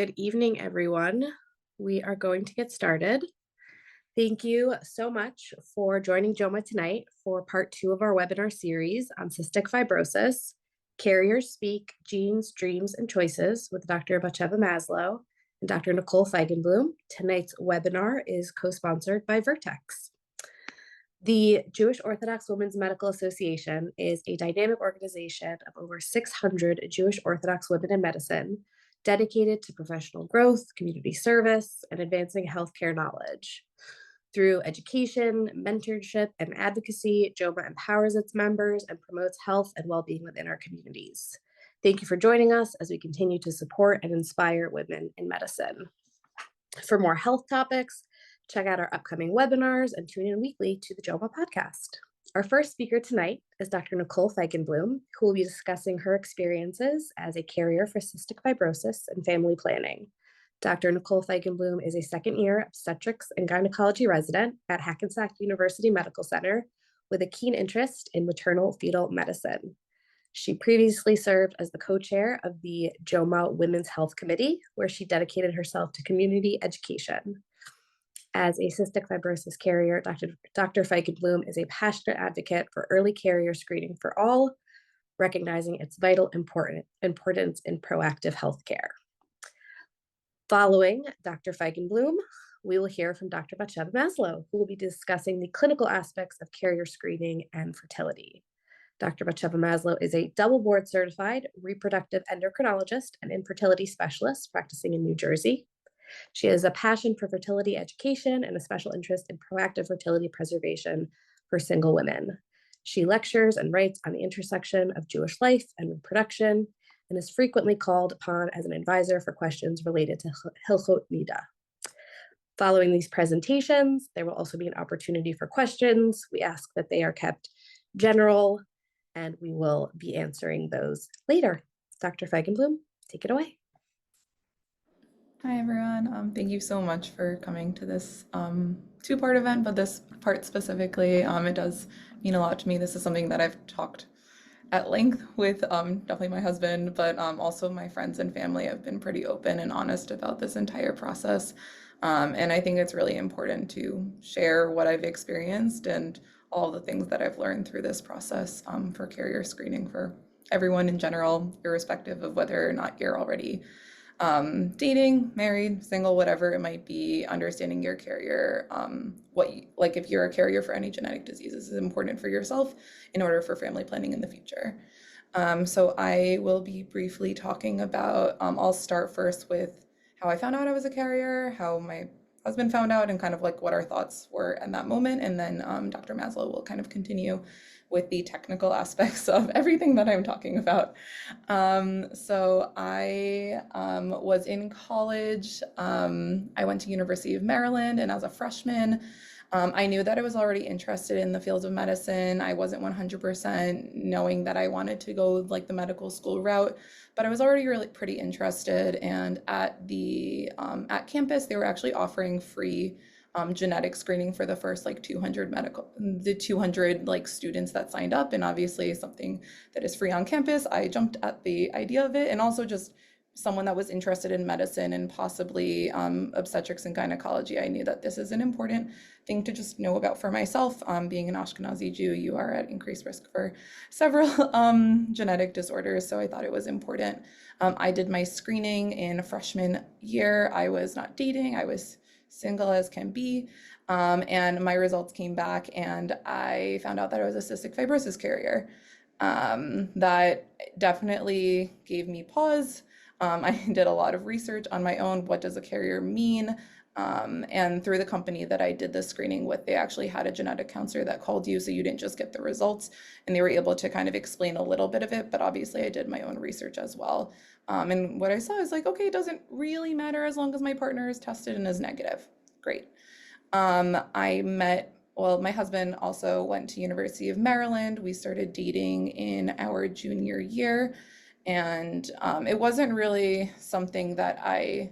Good evening, everyone. We are going to get started. Thank you so much for joining JOWMA tonight for part 2 of our webinar series on cystic fibrosis, Carriers Speak, Genes, Dreams, and Choices with Dr. Bat-Sheva Maslow and Dr. Nicole Feigenblum. Tonight's webinar is co-sponsored by Vertex. The Jewish Orthodox Women's Medical Association is a dynamic organization of over 600 Jewish Orthodox women in medicine dedicated to professional growth, community service, and advancing healthcare knowledge. Through education, mentorship, and advocacy, JOWMA empowers its members and promotes health and well-being within our communities. Thank you for joining us as we continue to support and inspire women in medicine. For more health topics, check out our upcoming webinars and tune in weekly to the JOWMA podcast. Our first speaker tonight is Dr. Nicole Feigenblum, who will be discussing her experiences as a carrier for cystic fibrosis and family planning. Dr. Nicole Feigenblum is a second-year obstetrics and gynecology resident at Hackensack University Medical Center with a keen interest in maternal fetal medicine. She previously served as the co-chair of the JOWMA Women's Health Committee, where she dedicated herself to community education. As a cystic fibrosis carrier, Dr. Feigenblum is a passionate advocate for early carrier screening for all, recognizing its vital importance in proactive healthcare. Following Dr. Feigenblum, we will hear from Dr. Bat-Sheva Maslow, who will be discussing the clinical aspects of carrier screening and fertility. Dr. Bat-Sheva Maslow is a double board certified reproductive endocrinologist and infertility specialist practicing in New Jersey. She has a passion for fertility education and a special interest in proactive fertility preservation for single women. She lectures and writes on the intersection of Jewish life and reproduction and is frequently called upon as an advisor for questions related to hilkhot niddah. Following these presentations, there will also be an opportunity for questions. We ask that they are kept general, and we will be answering those later. Dr. Feigenblum, take it away. Hi, everyone. Thank you so much for coming to this two-part event, but this part specifically, it does mean a lot to me. This is something that I've talked at length with definitely my husband, but also my friends and family have been pretty open and honest about this entire process. And I think it's really important to share what I've experienced and all the things that I've learned through this process for carrier screening for everyone in general, irrespective of whether or not you're already dating, married, single, whatever it might be. Understanding your carrier, if you're a carrier for any genetic diseases, is important for yourself in order for family planning in the future. So I will be briefly talking about, I'll start first with how I found out I was a carrier, how my husband found out, and kind of like what our thoughts were in that moment. And then Dr. Maslow will kind of continue with the technical aspects of everything that I'm talking about. So I was in college. I went to University of Maryland, and as a freshman, I knew that I was already interested in the field of medicine. I wasn't 100% knowing that I wanted to go like the medical school route, but I was already really pretty interested. And at at campus, they were actually offering free genetic screening for the first like 200 like students that signed up, and obviously something that is free on campus. I jumped at the idea of it, and also just someone that was interested in medicine and possibly obstetrics and gynecology. I knew that this is an important thing to just know about for myself. Being an Ashkenazi Jew, you are at increased risk for several genetic disorders, so I thought it was important. I did my screening in freshman year. I was not dating. I was single as can be, and my results came back, and I found out that I was a cystic fibrosis carrier. That definitely gave me pause. I did a lot of research on my own. What does a carrier mean? And through the company that I did the screening with, they actually had a genetic counselor that called you, so you didn't just get the results, and they were able to kind of explain a little bit of it, but obviously I did my own research as well. And what I saw is like, okay, it doesn't really matter as long as my partner is tested and is negative. Great. My husband also went to University of Maryland. We started dating in our junior year, and it wasn't really something that I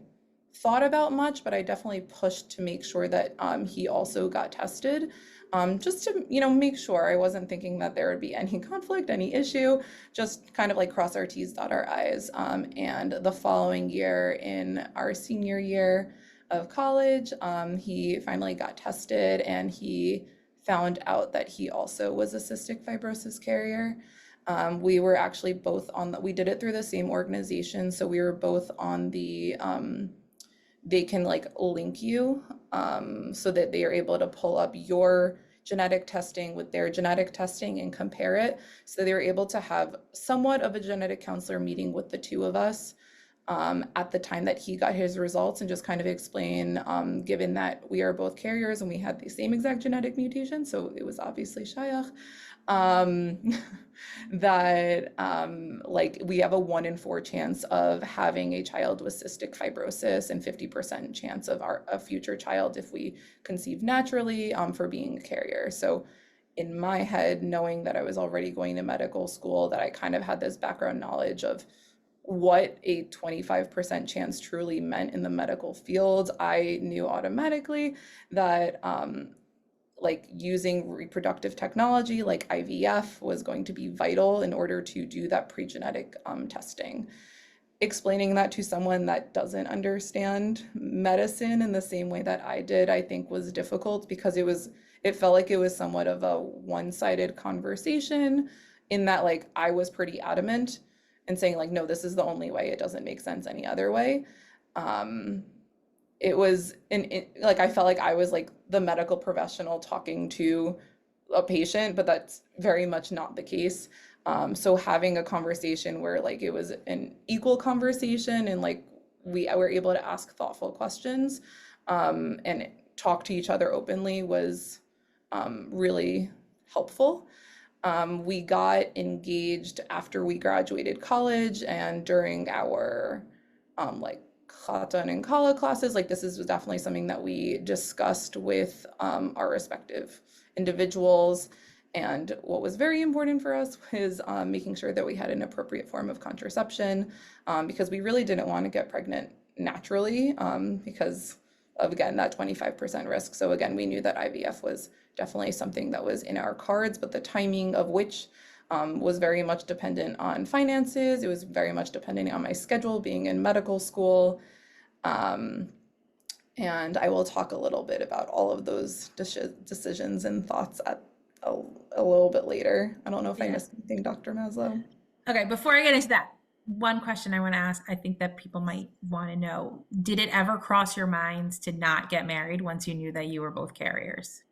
thought about much, but I definitely pushed to make sure that he also got tested. just to, make sure I wasn't thinking that there would be any conflict, any issue, just kind of like cross our T's, dot our I's. And the following year, in our senior year of college, he finally got tested and he found out that he also was a cystic fibrosis carrier. We were actually both we did it through the same organization, so we were both on the, they can like link you, so that they are able to pull up your genetic testing with their genetic testing and compare it. So they were able to have somewhat of a genetic counselor meeting with the two of us, at the time that he got his results, and just kind of explain, given that we are both carriers and we had the same exact genetic mutation, so it was obviously Shayach, um, that like we have a 1 in 4 chance of having a child with cystic fibrosis and 50% chance of a future child if we conceive naturally, for being a carrier. So in my head, knowing that I was already going to medical school, that I kind of had this background knowledge of what a 25% chance truly meant in the medical field, I knew automatically that like using reproductive technology like IVF was going to be vital in order to do that pre-genetic testing. Explaining that to someone that doesn't understand medicine in the same way that I did, I think was difficult, because it felt like it was somewhat of a one-sided conversation, in that like I was pretty adamant and saying like, no, this is the only way, it doesn't make sense any other way. It was like I felt like I was like the medical professional talking to a patient, but that's very much not the case. So having a conversation where like it was an equal conversation, and like we were able to ask thoughtful questions, and talk to each other openly, was really helpful. We got engaged after we graduated college, and during our like Khatan and Kala classes, like this was definitely something that we discussed with our respective individuals. And what was very important for us was making sure that we had an appropriate form of contraception, because we really didn't want to get pregnant naturally, because of, again, that 25% risk. So again, we knew that IVF was definitely something that was in our cards, but the timing of which was very much dependent on finances. It was very much dependent on my schedule being in medical school. And I will talk a little bit about all of those decisions and thoughts at a little bit later. I don't know if I missed anything, Dr. Maslow. Okay, before I get into that, one question I want to ask, I think that people might want to know, did it ever cross your minds to not get married once you knew that you were both carriers?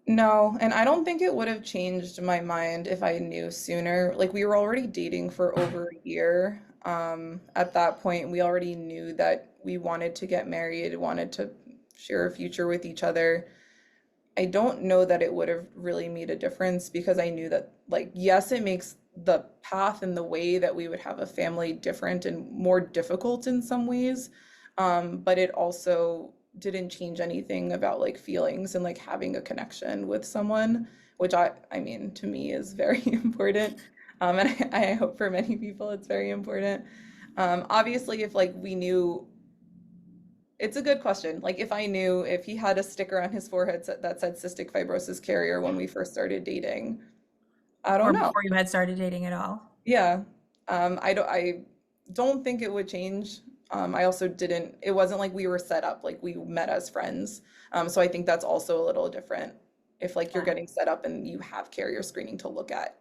No, and I don't think it would have changed my mind if I knew sooner. Like we were already dating for over a year. At that point, we already knew that we wanted to get married, wanted to share a future with each other. I don't know that it would have really made a difference, because I knew that, like, yes, it makes the path and the way that we would have a family different and more difficult in some ways. But it also didn't change anything about like feelings and like having a connection with someone, which I mean, to me is very important. And I hope for many people it's very important. Obviously, if like we knew, it's a good question. Like if I knew if he had a sticker on his forehead that said cystic fibrosis carrier when we first started dating, I don't Or know. before you had started dating at all? Yeah. I don't think it would change. I also didn't, it wasn't like we were set up, like we met as friends. So I think that's also a little different if like you're getting set up and you have carrier screening to look at.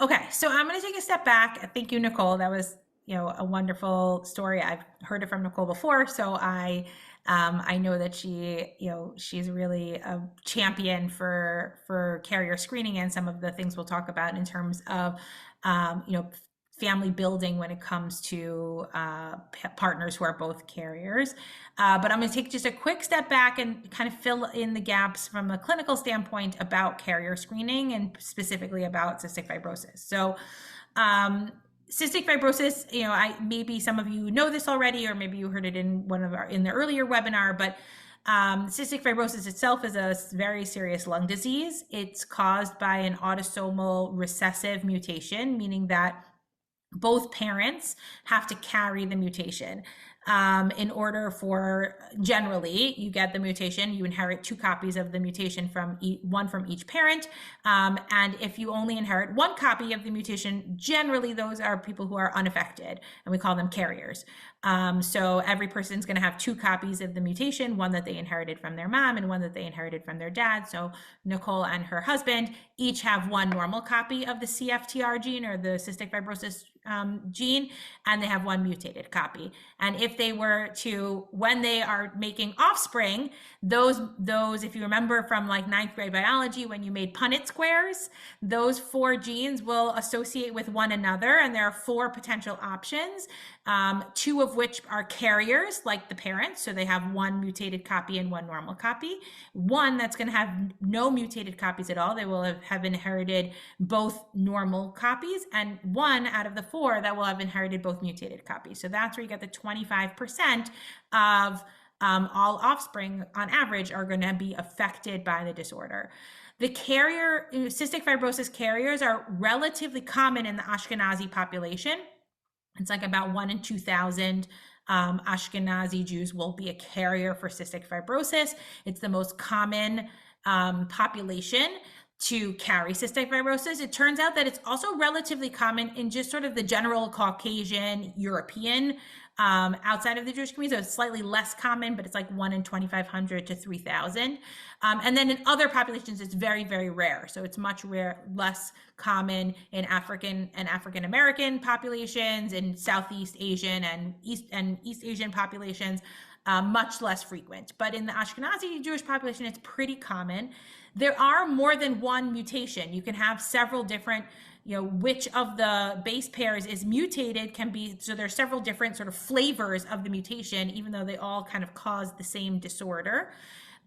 Okay, so I'm going to take a step back. Thank you, Nicole. That was, a wonderful story. I've heard it from Nicole before, so I know that she's really a champion for carrier screening and some of the things we'll talk about in terms of, family building when it comes to partners who are both carriers. But I'm going to take just a quick step back and kind of fill in the gaps from a clinical standpoint about carrier screening and specifically about cystic fibrosis. So cystic fibrosis, maybe some of you know this already, or maybe you heard it in in the earlier webinar, but cystic fibrosis itself is a very serious lung disease. It's caused by an autosomal recessive mutation, meaning that both parents have to carry the mutation. In order for, generally, you get the mutation, you inherit 2 copies of the mutation from one from each parent. And if you only inherit 1 copy of the mutation, generally those are people who are unaffected, and we call them carriers. So every person's going to have 2 copies of the mutation, one that they inherited from their mom and one that they inherited from their dad. So Nicole and her husband each have 1 normal copy of the CFTR gene, or the cystic fibrosis gene, and they have 1 mutated copy. And if they were to, when they are making offspring, those, if you remember from like 9th grade biology, when you made Punnett squares, those 4 genes will associate with one another, and there are 4 potential options, 2 of which are carriers, like the parents, so they have 1 mutated copy and 1 normal copy. 1 that's going to have no mutated copies at all, they will have inherited both normal copies, and 1 out of the 4 that will have inherited both mutated copies. So that's where you get the 25% of all offspring on average are going to be affected by the disorder. The cystic fibrosis carriers are relatively common in the Ashkenazi population. It's like about 1 in 2,000 Ashkenazi Jews will be a carrier for cystic fibrosis. It's the most common population to carry cystic fibrosis. It turns out that it's also relatively common in just sort of the general Caucasian European outside of the Jewish community. So it's slightly less common, but it's like 1 in 2,500 to 3,000. And then in other populations, it's very, very rare. So it's much less common in African and African American populations, in Southeast Asian and East Asian populations, much less frequent. But in the Ashkenazi Jewish population, it's pretty common. There are more than 1 mutation. You can have several different, which of the base pairs is mutated can be, so there's several different sort of flavors of the mutation, even though they all kind of cause the same disorder.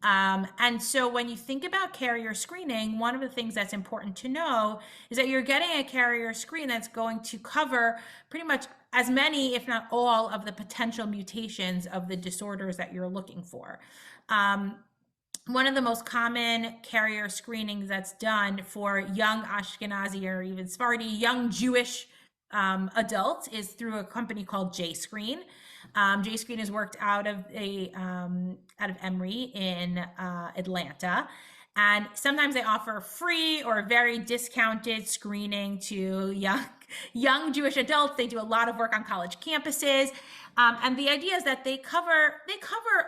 And so when you think about carrier screening, one of the things that's important to know is that you're getting a carrier screen that's going to cover pretty much as many, if not all, of the potential mutations of the disorders that you're looking for. One of the most common carrier screenings that's done for young Ashkenazi or even Sephardi, young Jewish adults is through a company called JScreen. JScreen is worked out of Emory in Atlanta. And sometimes they offer free or very discounted screening to young Jewish adults. They do a lot of work on college campuses. And the idea is that they cover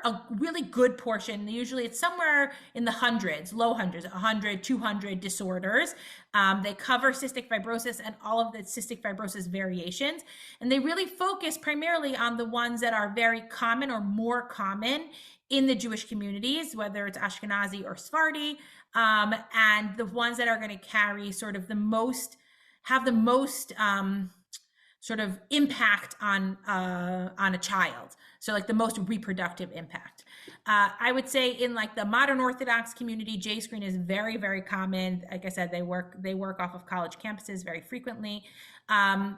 a really good portion. Usually it's somewhere in the hundreds, low hundreds, 100, 200 disorders. They cover cystic fibrosis and all of the cystic fibrosis variations. And they really focus primarily on the ones that are very common or more common in the Jewish communities, whether it's Ashkenazi or Sephardi, and the ones that are going to carry sort of have the most sort of impact on a child. So like the most reproductive impact. I would say in like the modern Orthodox community, JScreen is very, very common. Like I said, they work off of college campuses very frequently. And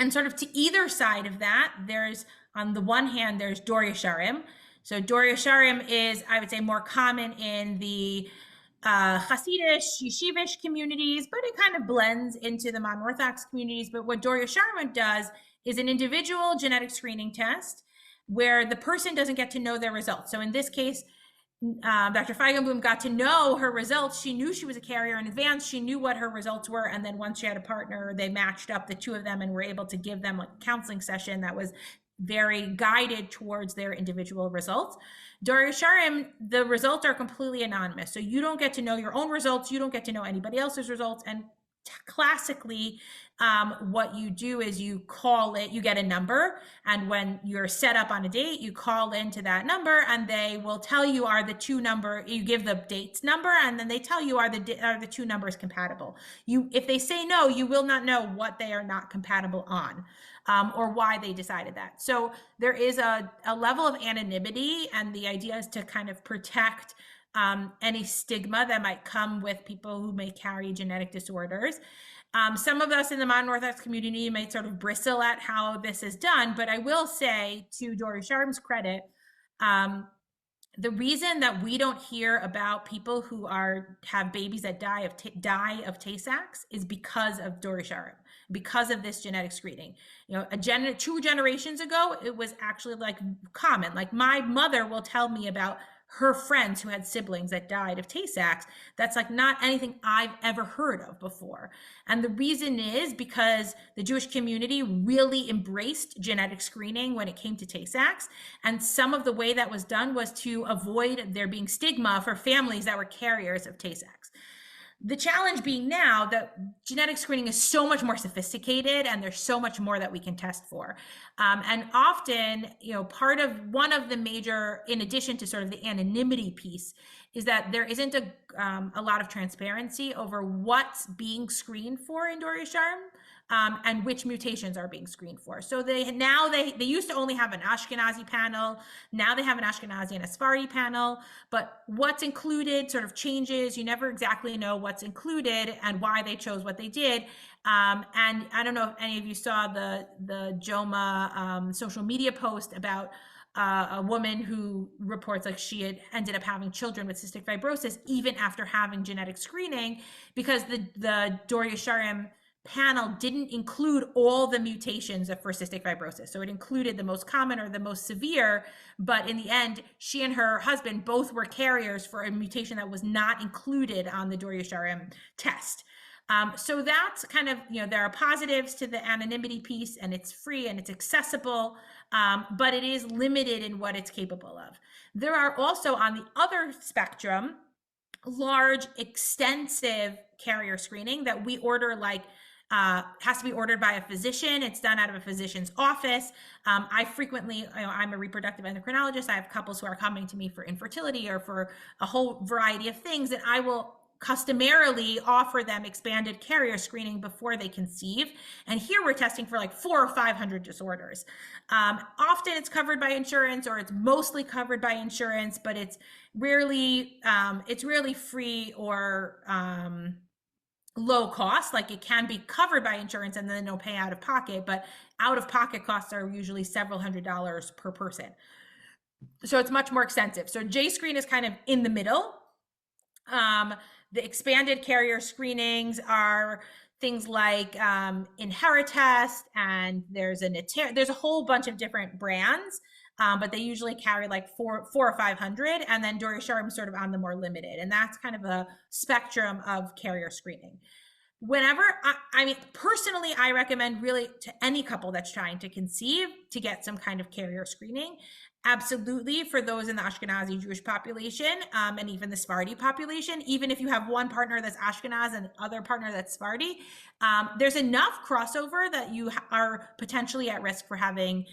sort of to either side of that, there's, on the one hand, there's Dor Yesharim. So Dor Yesharim is, I would say, more common in the Hasidish, Yeshivish communities, but it kind of blends into the modern Orthodox communities. But what Dor Yesharim does is an individual genetic screening test where the person doesn't get to know their results. So in this case, Dr. Feigenblum got to know her results. She knew she was a carrier in advance. She knew what her results were. And then once she had a partner, they matched up the 2 of them and were able to give them a counseling session that was very guided towards their individual results. Dor Yesharim, the results are completely anonymous. So you don't get to know your own results. You don't get to know anybody else's results. And classically, what you do is you call it, you get a number. And when you're set up on a date, you call into that number and they will tell you are the 2 number, you give the date's number, and then they tell you are the 2 numbers compatible. If they say no, you will not know what they are not compatible on. Or why they decided that. So there is a level of anonymity, and the idea is to kind of protect any stigma that might come with people who may carry genetic disorders. Some of us in the modern Orthodox community may sort of bristle at how this is done, but I will say, to Dor Yesharim's credit, the reason that we don't hear about people who have babies that die of Tay-Sachs is because of Dor Yesharim, because of this genetic screening. You know, 2 generations ago, it was actually like common. Like my mother will tell me about her friends who had siblings that died of Tay-Sachs. That's like not anything I've ever heard of before. And the reason is because the Jewish community really embraced genetic screening when it came to Tay-Sachs. And some of the way that was done was to avoid there being stigma for families that were carriers of Tay-Sachs. The challenge being now that genetic screening is so much more sophisticated and there's so much more that we can test for. And often, you know, one of the major, in addition to sort of the anonymity piece, is that there isn't a lot of transparency over what's being screened for in Dor Yesharim, and which mutations are being screened for. So they used to only have an Ashkenazi panel. Now they have an Ashkenazi and a Sephardi panel, but what's included sort of changes. You never exactly know what's included and why they chose what they did. And I don't know if any of you saw the JOWMA social media post about a woman who reports like she had ended up having children with cystic fibrosis even after having genetic screening, because the Dor Yesharim panel didn't include all the mutations for cystic fibrosis. So it included the most common or the most severe, but in the end, she and her husband both were carriers for a mutation that was not included on the Dor Yesharim test. So that's kind of, you know, there are positives to the anonymity piece, and it's free and it's accessible, but it is limited in what it's capable of. There are also, on the other spectrum, large, extensive carrier screening that we order, like has to be ordered by a physician. It's done out of a physician's office. I frequently, you know, I'm a reproductive endocrinologist. I have couples who are coming to me for infertility or for a whole variety of things, and I will customarily offer them expanded carrier screening before they conceive. And here we're testing for like 400 or 500 disorders. Often it's covered by insurance, or it's mostly covered by insurance, but it's rarely free or low cost. Like it can be covered by insurance and then they'll pay out of pocket, but out of pocket costs are usually several $100s per person. So it's much more expensive. So J-Screen is kind of in the middle. The expanded carrier screenings are things like Inheritest, and there's a whole bunch of different brands, but they usually carry like 400 or 500, and then Dor Yesharim sort of on the more limited, and that's kind of a spectrum of carrier screening. Whenever, I mean, personally, I recommend really to any couple that's trying to conceive to get some kind of carrier screening. Absolutely, for those in the Ashkenazi Jewish population, and even the Sephardi population, even if you have one partner that's Ashkenaz and other partner that's Sephardi, there's enough crossover that you are potentially at risk for having,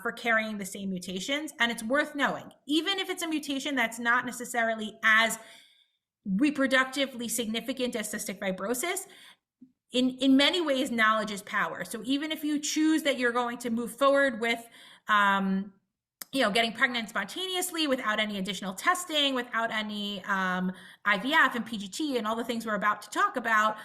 for carrying the same mutations. And it's worth knowing, even if it's a mutation that's not necessarily as reproductively significant as cystic fibrosis, in many ways, knowledge is power. So even if you choose that you're going to move forward with, you know, getting pregnant spontaneously without any additional testing, without any IVF and PGT and all the things we're about to talk about,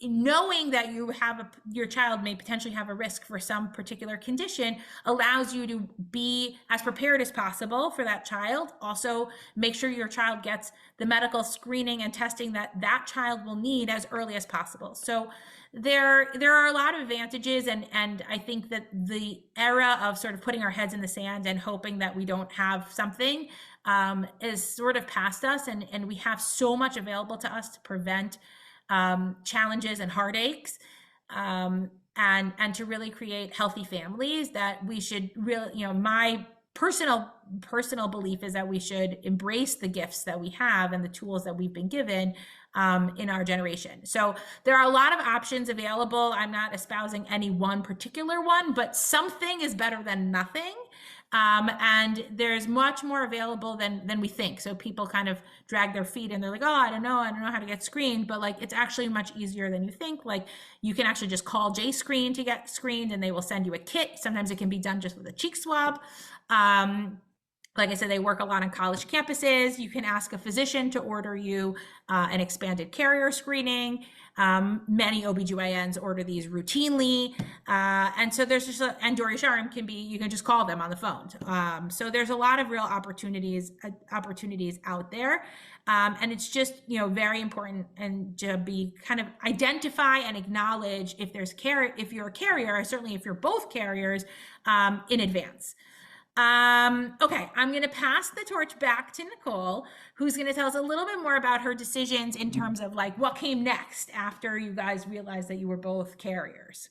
knowing that your child may potentially have a risk for some particular condition allows you to be as prepared as possible for that child. Also, make sure your child gets the medical screening and testing that child will need as early as possible. So there are a lot of advantages, and I think that the era of sort of putting our heads in the sand and hoping that we don't have something is sort of past us, and we have so much available to us to prevent challenges and heartaches, and to really create healthy families, that we should really, you know, my personal belief is that we should embrace the gifts that we have and the tools that we've been given in our generation. So there are a lot of options available. I'm not espousing any one particular one, but something is better than nothing. And there's much more available than we think. So people kind of drag their feet and they're like, oh, I don't know how to get screened, but like, it's actually much easier than you think. Like you can actually just call J-Screen to get screened and they will send you a kit. Sometimes it can be done just with a cheek swab. Like I said, they work a lot on college campuses. You can ask a physician to order you an expanded carrier screening. Many OBGYNs order these routinely. And so there's just, and Dori Sharim can be, you can just call them on the phone. So there's a lot of real opportunities out there. And it's just, very important and to be kind of identify and acknowledge if there's if you're a carrier, certainly if you're both carriers, in advance. Okay, I'm going to pass the torch back to Nicole, who's going to tell us a little bit more about her decisions in terms of like what came next after you guys realized that you were both carriers.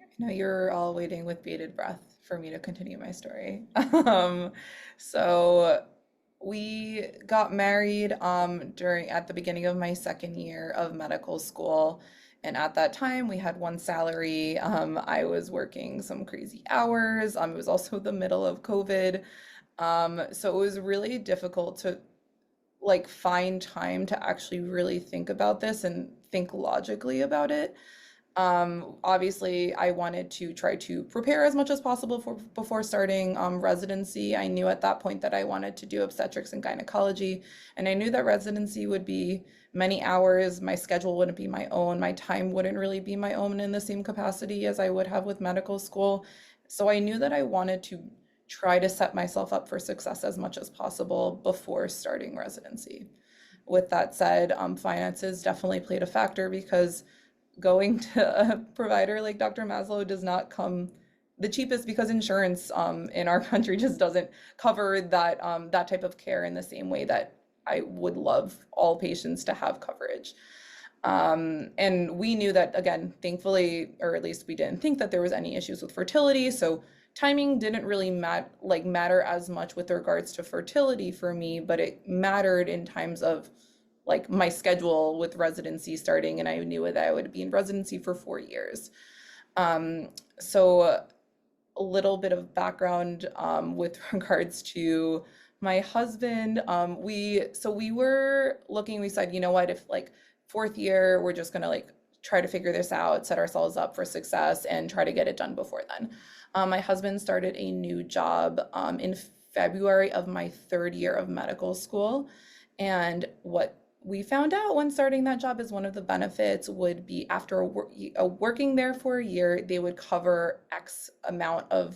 I know you're all waiting with bated breath for me to continue my story. So we got married at the beginning of my second year of medical school. And at that time, we had one salary. I was working some crazy hours. It was also the middle of COVID. So it was really difficult to like find time to actually really think about this and think logically about it. Obviously, I wanted to try to prepare as much as possible before starting residency. I knew at that point that I wanted to do obstetrics and gynecology, and I knew that residency would be many hours. My schedule wouldn't be my own. My time wouldn't really be my own in the same capacity as I would have with medical school. So I knew that I wanted to try to set myself up for success as much as possible before starting residency. With that said, finances definitely played a factor because going to a provider like Dr. Maslow does not come the cheapest because insurance in our country just doesn't cover that type of care in the same way that I would love all patients to have coverage. And we knew that, again, thankfully, or at least we didn't think that there was any issues with fertility. So timing didn't really matter as much with regards to fertility for me, but it mattered in times of like my schedule with residency starting, and I knew that I would be in residency for 4 years. So a little bit of background with regards to my husband. We were looking, we said, you know what, if like 4th year, we're just gonna like try to figure this out, set ourselves up for success and try to get it done before then. My husband started a new job in February of my 3rd year of medical school. And what we found out when starting that job is one of the benefits would be after working there for a year, they would cover X amount of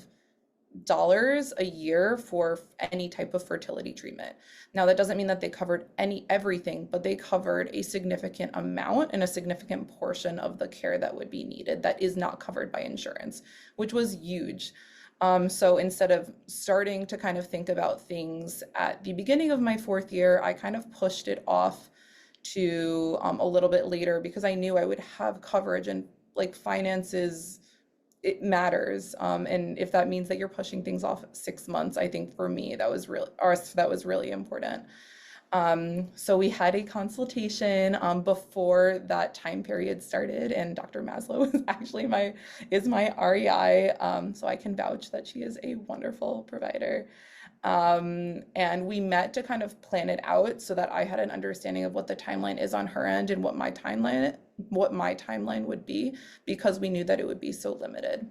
dollars a year for any type of fertility treatment. Now, that doesn't mean that they covered everything, but they covered a significant amount and a significant portion of the care that would be needed that is not covered by insurance, which was huge. So instead of starting to kind of think about things at the beginning of my 4th year, I kind of pushed it off to a little bit later because I knew I would have coverage, and like finances, it matters. And if that means that you're pushing things off 6 months, I think for me that was really important. So we had a consultation before that time period started, and Dr. Maslow is actually my REI, so I can vouch that she is a wonderful provider. And we met to kind of plan it out so that I had an understanding of what the timeline is on her end and what my timeline would be, because we knew that it would be so limited.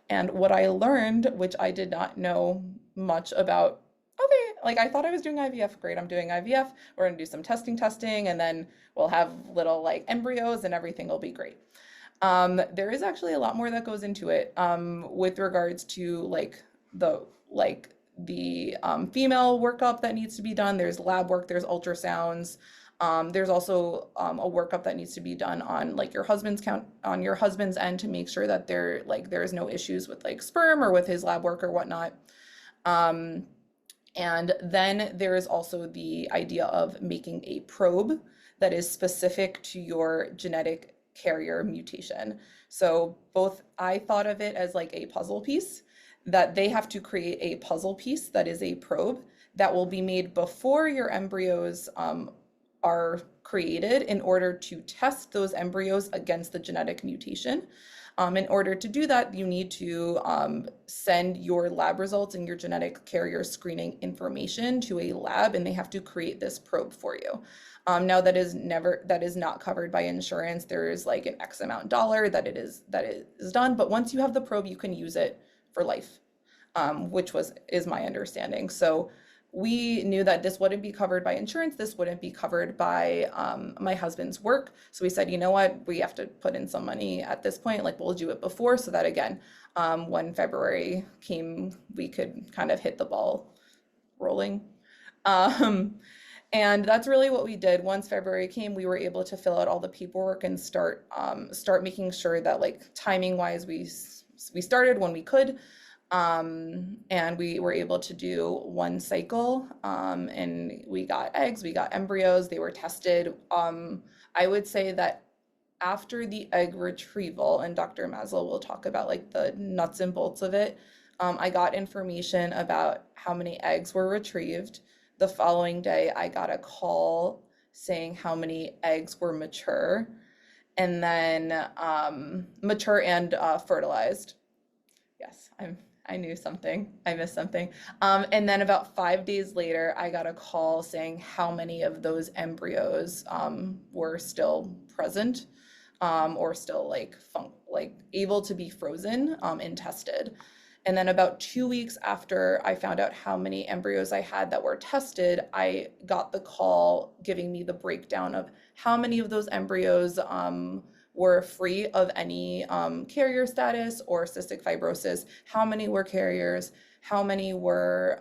And what I learned, which I did not know much about, okay, like I thought I was doing IVF, great, I'm doing IVF, we're gonna do some testing, and then we'll have little like embryos and everything will be great. There is actually a lot more that goes into it with regards to the female workup that needs to be done. There's lab work, there's ultrasounds. There's also a workup that needs to be done on like your husband's end to make sure that there's no issues with like sperm or with his lab work or whatnot. And then there is also the idea of making a probe that is specific to your genetic carrier mutation. So I thought of it as like a puzzle piece, that they have to create a puzzle piece that is a probe that will be made before your embryos are created in order to test those embryos against the genetic mutation. In order to do that, you need to send your lab results and your genetic carrier screening information to a lab, and they have to create this probe for you. Now that is not covered by insurance. There is like an X amount dollar that it is done, but once you have the probe, you can use it for life. which is my understanding. So we knew that this wouldn't be covered by insurance. This wouldn't be covered by my husband's work. So we said, you know what, we have to put in some money at this point. Like, we'll do it before, so that again, when February came, we could kind of hit the ball rolling. And that's really what we did. Once February came, we were able to fill out all the paperwork and start making sure that, like, timing wise, we started when we could. And we were able to do one cycle, and we got eggs, we got embryos, they were tested. I would say that after the egg retrieval, and Dr. Maslow will talk about like the nuts and bolts of it, I got information about how many eggs were retrieved. The following day, I got a call saying how many eggs were mature, and then mature and fertilized. Yes, I knew something. I missed something. And then about 5 days later, I got a call saying how many of those embryos were still present, or still like able to be frozen and tested. And then about 2 weeks after I found out how many embryos I had that were tested, I got the call giving me the breakdown of how many of those embryos were free of any carrier status or cystic fibrosis, how many were carriers, how many were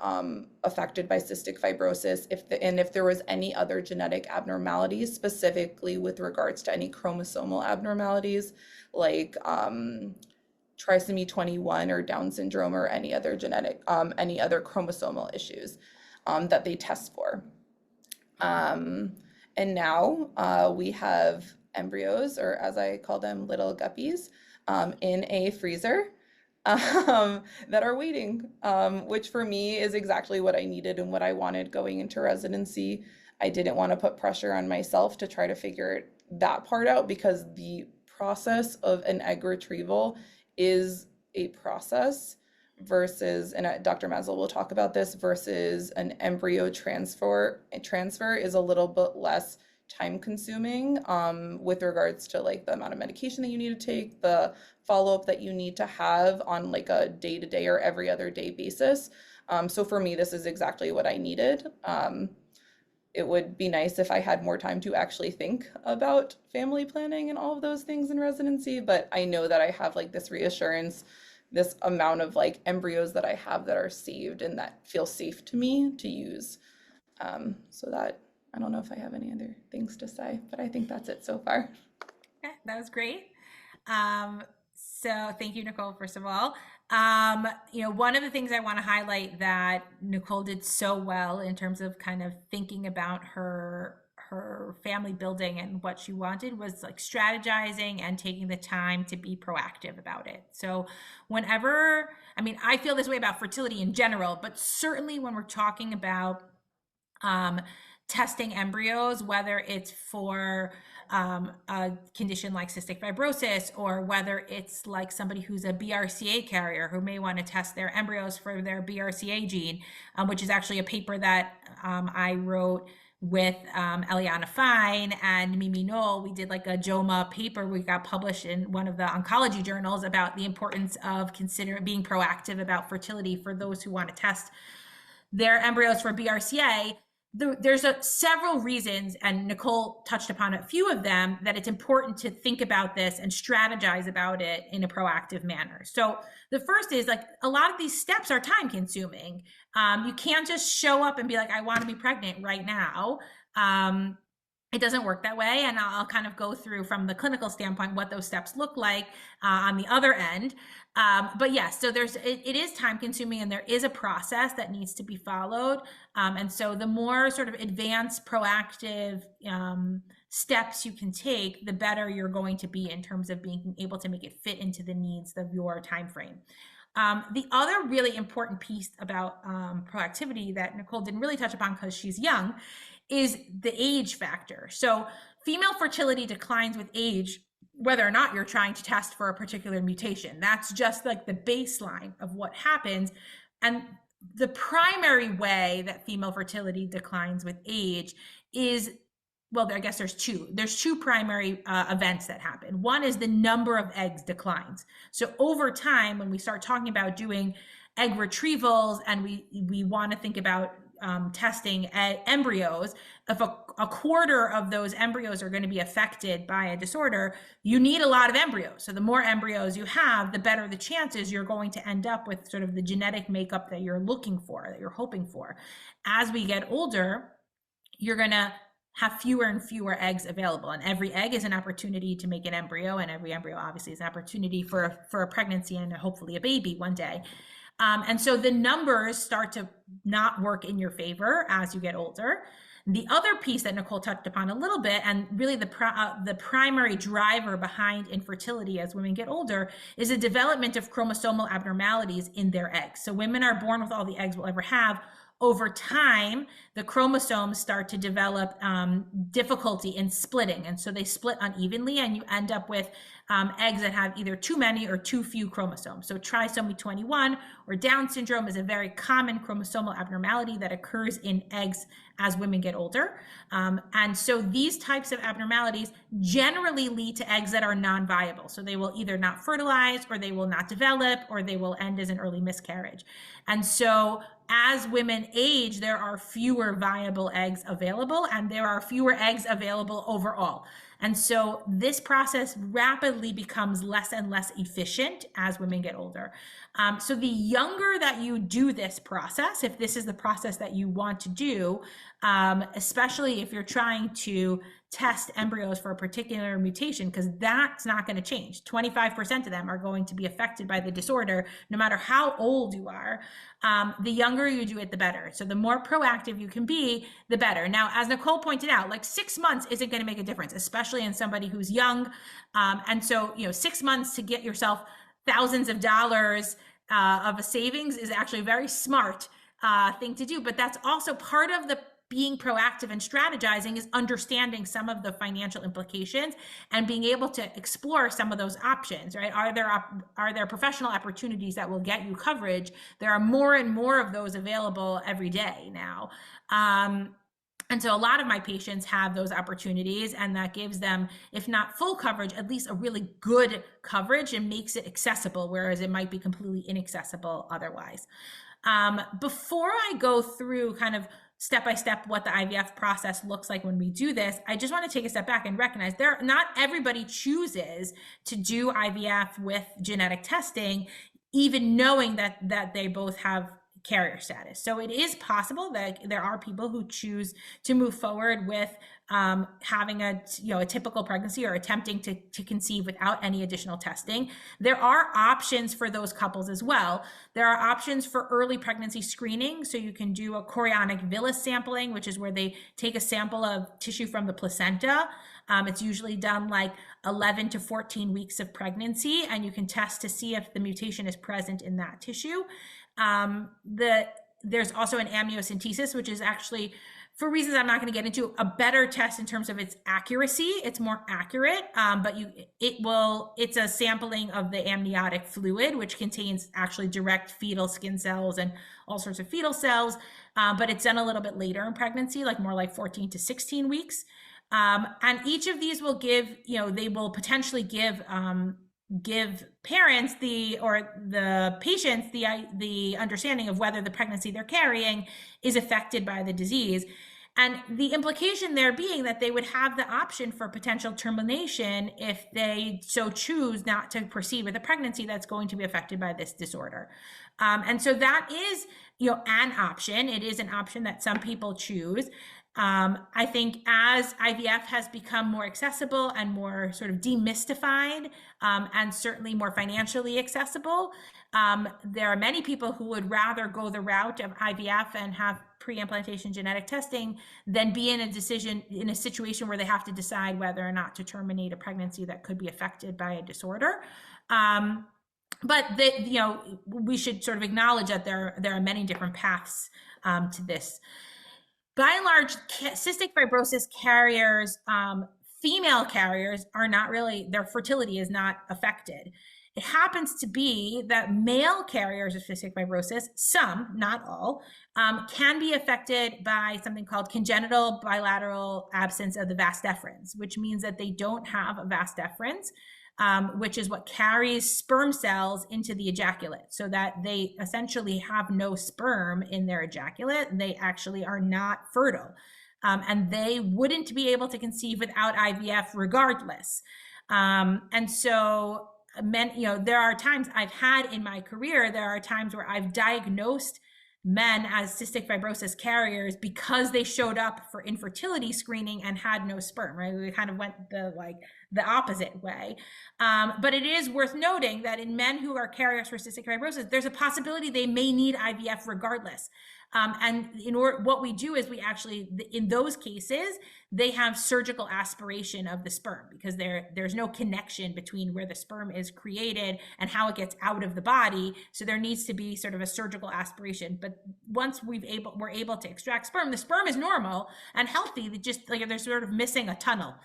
affected by cystic fibrosis, if there was any other genetic abnormalities, specifically with regards to any chromosomal abnormalities like trisomy 21 or Down syndrome or any other any other chromosomal issues that they test for. And now we have embryos, or as I call them, little guppies, in a freezer that are waiting, which for me is exactly what I needed and what I wanted going into residency. I didn't want to put pressure on myself to try to figure that part out, because the process of an egg retrieval is a process versus, and Dr. Maslow will talk about this, versus an embryo transfer. Transfer is a little bit less time consuming with regards to like the amount of medication that you need to take, the follow-up that you need to have on like a day-to-day or every other day basis. So for me, this is exactly what I needed. It would be nice if I had more time to actually think about family planning and all of those things in residency, but I know that I have like this reassurance, this amount of like embryos that I have that are saved and that feel safe to me to use. So that, I don't know if I have any other things to say, but I think that's it so far. Okay, that was great. So thank you, Nicole, first of all. One of the things I want to highlight that Nicole did so well in terms of kind of thinking about her family building and what she wanted was like strategizing and taking the time to be proactive about it. So I feel this way about fertility in general, but certainly when we're talking about testing embryos, whether it's for a condition like cystic fibrosis, or whether it's like somebody who's a BRCA carrier who may want to test their embryos for their BRCA gene, which is actually a paper that I wrote with Eliana Fine and Mimi Knoll. We did like a JOWMA paper. We got published in one of the oncology journals about the importance of being proactive about fertility for those who want to test their embryos for BRCA. There's several reasons, and Nicole touched upon a few of them, that it's important to think about this and strategize about it in a proactive manner. So the first is like a lot of these steps are time consuming. You can't just show up and be like, I want to be pregnant right now. It doesn't work that way. And I'll kind of go through from the clinical standpoint what those steps look like on the other end. But yes, so it is time consuming, and there is a process that needs to be followed. And so the more sort of advanced proactive steps you can take, the better you're going to be in terms of being able to make it fit into the needs of your time frame. The other really important piece about proactivity that Nicole didn't really touch upon because she's young is the age factor. So female fertility declines with age, whether or not you're trying to test for a particular mutation. That's just like the baseline of what happens. And the primary way that female fertility declines with age is well, I guess there's two primary events that happen. One is the number of eggs declines. So over time, when we start talking about doing egg retrievals and we want to think about testing embryos, if a quarter of those embryos are going to be affected by a disorder, you need a lot of embryos. So the more embryos you have, the better the chances you're going to end up with sort of the genetic makeup that you're looking for, that you're hoping for. As we get older, you're going to have fewer and fewer eggs available, and every egg is an opportunity to make an embryo, and every embryo obviously is an opportunity for a pregnancy and hopefully a baby one day. And so the numbers start to not work in your favor as you get older. The other piece that Nicole touched upon a little bit, and really the primary driver behind infertility as women get older, is the development of chromosomal abnormalities in their eggs. So women are born with all the eggs we'll ever have. Over time, the chromosomes start to develop difficulty in splitting. And so they split unevenly, and you end up with eggs that have either too many or too few chromosomes. So trisomy 21 or Down syndrome is a very common chromosomal abnormality that occurs in eggs as women get older. And so these types of abnormalities generally lead to eggs that are non-viable. So they will either not fertilize, or they will not develop, or they will end as an early miscarriage. And so as women age, there are fewer viable eggs available, and there are fewer eggs available overall. And so this process rapidly becomes less and less efficient as women get older. So the younger that you do this process, if this is the process that you want to do, especially if you're trying to test embryos for a particular mutation, because that's not going to change. 25% of them are going to be affected by the disorder, no matter how old you are. The younger you do it, the better. So the more proactive you can be, the better. Now, as Nicole pointed out, like 6 months isn't going to make a difference, especially in somebody who's young. And so, 6 months to get yourself thousands of dollars of a savings is actually a very smart thing to do. But that's also part of the being proactive and strategizing, is understanding some of the financial implications and being able to explore some of those options, right? Are there professional opportunities that will get you coverage? There are more and more of those available every day now. And so a lot of my patients have those opportunities, and that gives them, if not full coverage, at least a really good coverage, and makes it accessible, whereas it might be completely inaccessible otherwise. Before I go through kind of step-by-step what the IVF process looks like when we do this, I just want to take a step back and recognize not everybody chooses to do IVF with genetic testing, even knowing that they both have carrier status. So it is possible that there are people who choose to move forward with having a typical pregnancy, or attempting to conceive without any additional testing. There are options for those couples as well. There are options for early pregnancy screening. So you can do a chorionic villus sampling, which is where they take a sample of tissue from the placenta. It's usually done like 11 to 14 weeks of pregnancy, and you can test to see if the mutation is present in that tissue. There's also an amniocentesis, which is actually, for reasons I'm not going to get into, a better test in terms of its accuracy. It's more accurate, but it's a sampling of the amniotic fluid, which contains actually direct fetal skin cells and all sorts of fetal cells. But it's done a little bit later in pregnancy, like more like 14 to 16 weeks. And each of these will give, they will potentially give parents the patients the understanding of whether the pregnancy they're carrying is affected by the disease. And the implication there being that they would have the option for potential termination if they so choose not to proceed with a pregnancy that's going to be affected by this disorder. And so that is, an option. It is an option that some people choose. I think as IVF has become more accessible and more sort of demystified, and certainly more financially accessible, there are many people who would rather go the route of IVF and have pre-implantation genetic testing than be in a situation where they have to decide whether or not to terminate a pregnancy that could be affected by a disorder. But we should sort of acknowledge that there are many different paths to this. By and large, cystic fibrosis carriers, female carriers, are not really, their fertility is not affected. It happens to be that male carriers of cystic fibrosis, some, not all, can be affected by something called congenital bilateral absence of the vas deferens, which means that they don't have a vas deferens, which is what carries sperm cells into the ejaculate, so that they essentially have no sperm in their ejaculate. They actually are not fertile, and they wouldn't be able to conceive without IVF regardless. And so there are times I've had in my career, there are times where I've diagnosed men as cystic fibrosis carriers because they showed up for infertility screening and had no sperm, right? We kind of went the opposite way. But it is worth noting that in men who are carriers for cystic fibrosis, there's a possibility they may need IVF regardless. And what we do is we actually, in those cases, they have surgical aspiration of the sperm, because there's no connection between where the sperm is created and how it gets out of the body. So there needs to be sort of a surgical aspiration. But once we're able to extract sperm, the sperm is normal and healthy. They just they're sort of missing a tunnel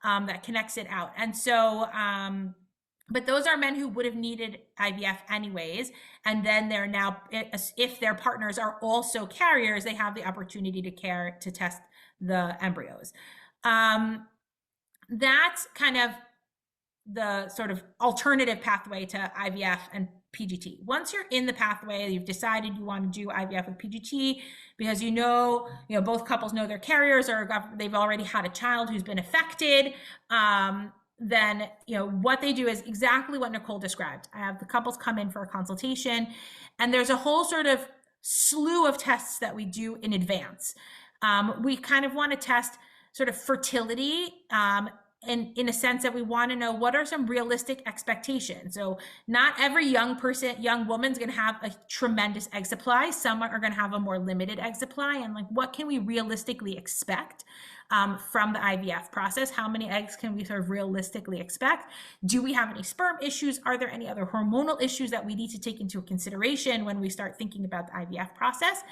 that connects it out. And so, but those are men who would have needed IVF anyways. And then they're now, if their partners are also carriers, they have the opportunity to test the embryos. That's kind of the sort of alternative pathway to IVF and PGT. Once you're in the pathway, you've decided you want to do IVF with PGT because both couples know they're carriers, or they've already had a child who's been affected. Then what they do is exactly what Nicole described. I have the couples come in for a consultation, and there's a whole sort of slew of tests that we do in advance. We kind of want to test sort of fertility, in a sense that we want to know what are some realistic expectations. So not every young woman's going to have a tremendous egg supply. Some are going to have a more limited egg supply, and what can we realistically expect from the IVF process? How many eggs can we sort of realistically expect? Do we have any sperm issues? Are there any other hormonal issues that we need to take into consideration when we start thinking about the IVF process?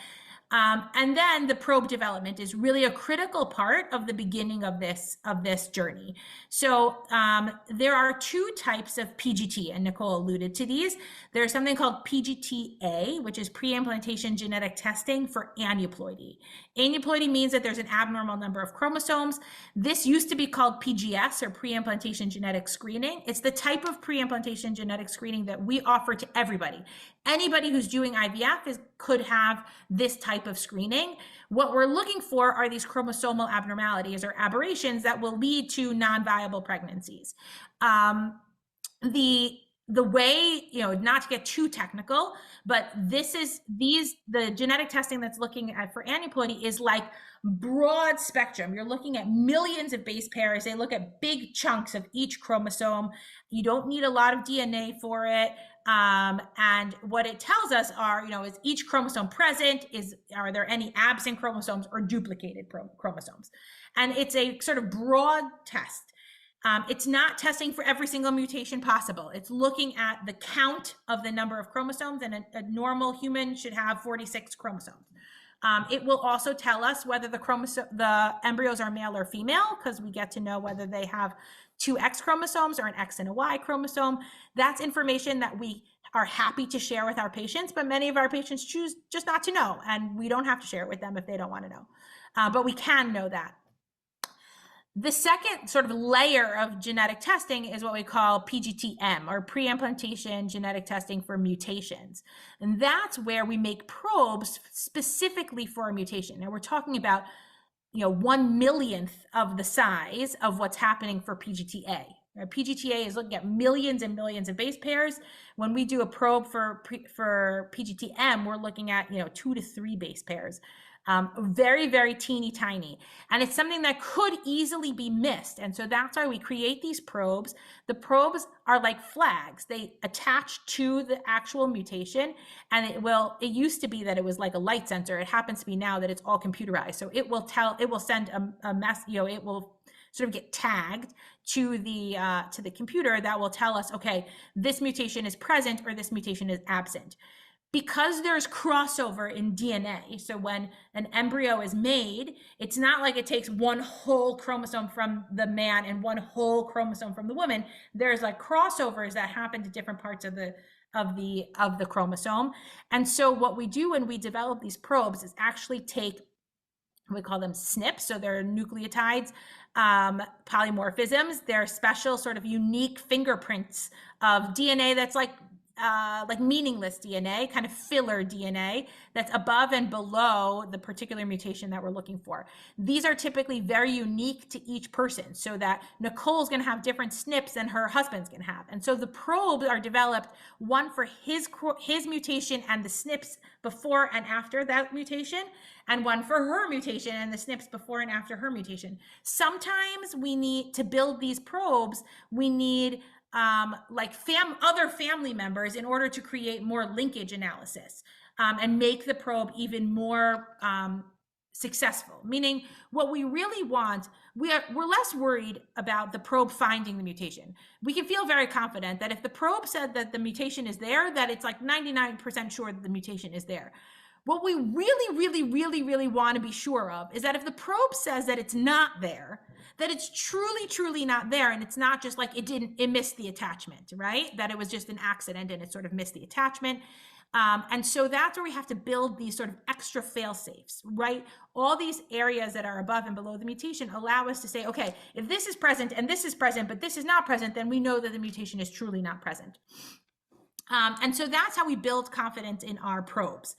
And then the probe development is really a critical part of the beginning of this journey. So there are two types of PGT, and Nicole alluded to these. There's something called PGT-A, which is pre-implantation genetic testing for aneuploidy. Aneuploidy means that there's an abnormal number of chromosomes. This used to be called PGS, or pre-implantation genetic screening. It's the type of pre-implantation genetic screening that we offer to everybody. Anybody who's doing IVF could have this type of screening. What we're looking for are these chromosomal abnormalities or aberrations that will lead to non-viable pregnancies. The way, not to get too technical, but the genetic testing that's looking at for aneuploidy is like broad spectrum. You're looking at millions of base pairs. They look at big chunks of each chromosome. You don't need a lot of DNA for it. And what it tells us are, is each chromosome present? Are there any absent chromosomes or duplicated chromosomes? And it's a sort of broad test. It's not testing for every single mutation possible. It's looking at the count of the number of chromosomes, and a normal human should have 46 chromosomes. It will also tell us whether the embryos are male or female, because we get to know whether they have two X chromosomes or an X and a Y chromosome. That's information that we are happy to share with our patients, but many of our patients choose just not to know, and we don't have to share it with them if they don't want to know. But we can know that. The second sort of layer of genetic testing is what we call PGT-M, or pre-implantation genetic testing for mutations. And that's where we make probes specifically for a mutation. Now we're talking about 1/1,000,000th of the size of what's happening for PGT-A. PGT-A is looking at millions and millions of base pairs. When we do a probe for PGT-M, we're looking at 2 to 3 base pairs. Very, very teeny tiny. And it's something that could easily be missed. And so that's why we create these probes. The probes are like flags. They attach to the actual mutation, and it used to be that it was like a light sensor. It happens to be now that it's all computerized. So it will send a mess, it will sort of get tagged to the computer that will tell us, okay, this mutation is present or this mutation is absent. because there's crossover in DNA, so when an embryo is made, it's not like it takes one whole chromosome from the man and one whole chromosome from the woman. There's like crossovers that happen to different parts of the chromosome. And so what we do when we develop these probes is actually take, we call them SNPs, so they're nucleotides, polymorphisms. They're special sort of unique fingerprints of DNA that's like meaningless DNA, kind of filler DNA that's above and below the particular mutation that we're looking for. These are typically very unique to each person, so that Nicole's going to have different SNPs than her husband's going to have. And so the probes are developed, one for his mutation and the SNPs before and after that mutation, and one for her mutation and the SNPs before and after her mutation. Sometimes we need to build these probes, we need other family members in order to create more linkage analysis and make the probe even more successful. Meaning what we really want, we're less worried about the probe finding the mutation. We can feel very confident that if the probe said that the mutation is there, that it's like 99% sure that the mutation is there. What we really want to be sure of is that if the probe says that it's not there, that it's truly not there, and it's not just like it missed the attachment, right? That it was just an accident and it sort of missed the attachment. And so that's where we have to build these sort of extra fail safes, right? All these areas that are above and below the mutation allow us to say, okay, if this is present and this is present, but this is not present, then we know that the mutation is truly not present. And so that's how we build confidence in our probes.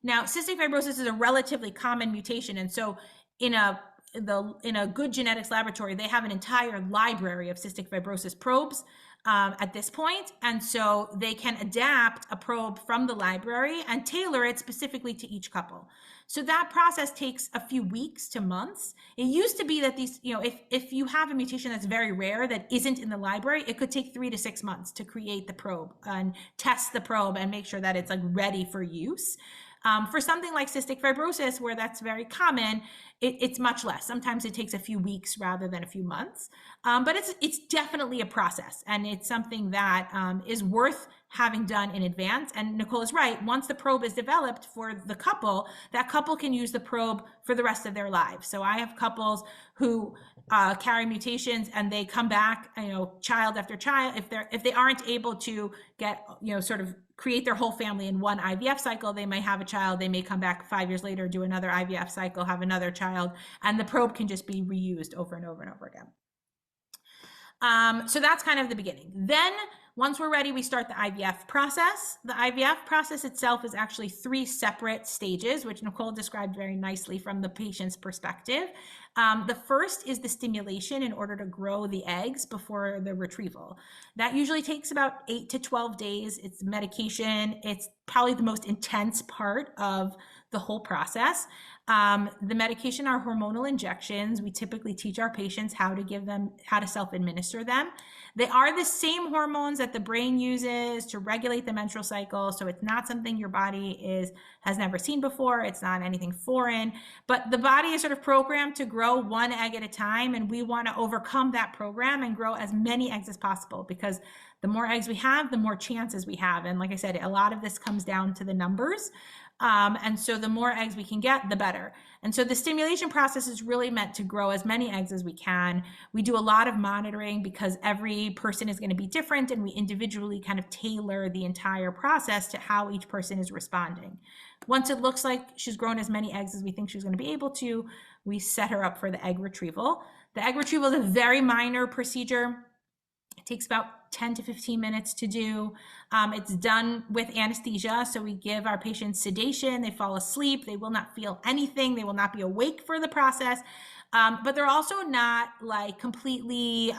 Now, cystic fibrosis is a relatively common mutation. And so in a good genetics laboratory, they have an entire library of cystic fibrosis probes at this point. And so they can adapt a probe from the library and tailor it specifically to each couple. So that process takes a few weeks to months. It used to be that these, if you have a mutation that's very rare that isn't in the library, it could take 3 to 6 months to create the probe and test the probe and make sure that it's like ready for use. For something like cystic fibrosis, where that's very common, it's much less. Sometimes it takes a few weeks rather than a few months, but it's definitely a process, and it's something that is worth having done in advance. And Nicole is right. Once the probe is developed for the couple, that couple can use the probe for the rest of their lives. So I have couples who carry mutations, and they come back, child after child. If they aren't able to get, sort of create their whole family in one IVF cycle, they may have a child, they may come back 5 years later, do another IVF cycle, have another child, and the probe can just be reused over and over and over again. So that's kind of the beginning. Then once we're ready, we start the IVF process. The IVF process itself is actually 3 separate stages, which Nicole described very nicely from the patient's perspective. The first is the stimulation in order to grow the eggs before the retrieval. That usually takes about 8 to 12 days. It's medication. It's probably the most intense part of the whole process. The medication are hormonal injections. We typically teach our patients how to self-administer them. They are the same hormones that the brain uses to regulate the menstrual cycle. So it's not something your body has never seen before. It's not anything foreign, but the body is sort of programmed to grow one egg at a time. And we want to overcome that program and grow as many eggs as possible, because the more eggs we have, the more chances we have. And like I said, a lot of this comes down to the numbers. And so the more eggs we can get, the better. And so the stimulation process is really meant to grow as many eggs as we can. We do a lot of monitoring because every person is going to be different, and we individually kind of tailor the entire process to how each person is responding. Once it looks like she's grown as many eggs as we think she's going to be able to, we set her up for the egg retrieval. The egg retrieval is a very minor procedure. It takes about 10 to 15 minutes to do. It's done with anesthesia. So we give our patients sedation. They fall asleep. They will not feel anything. They will not be awake for the process. But they're also not like completely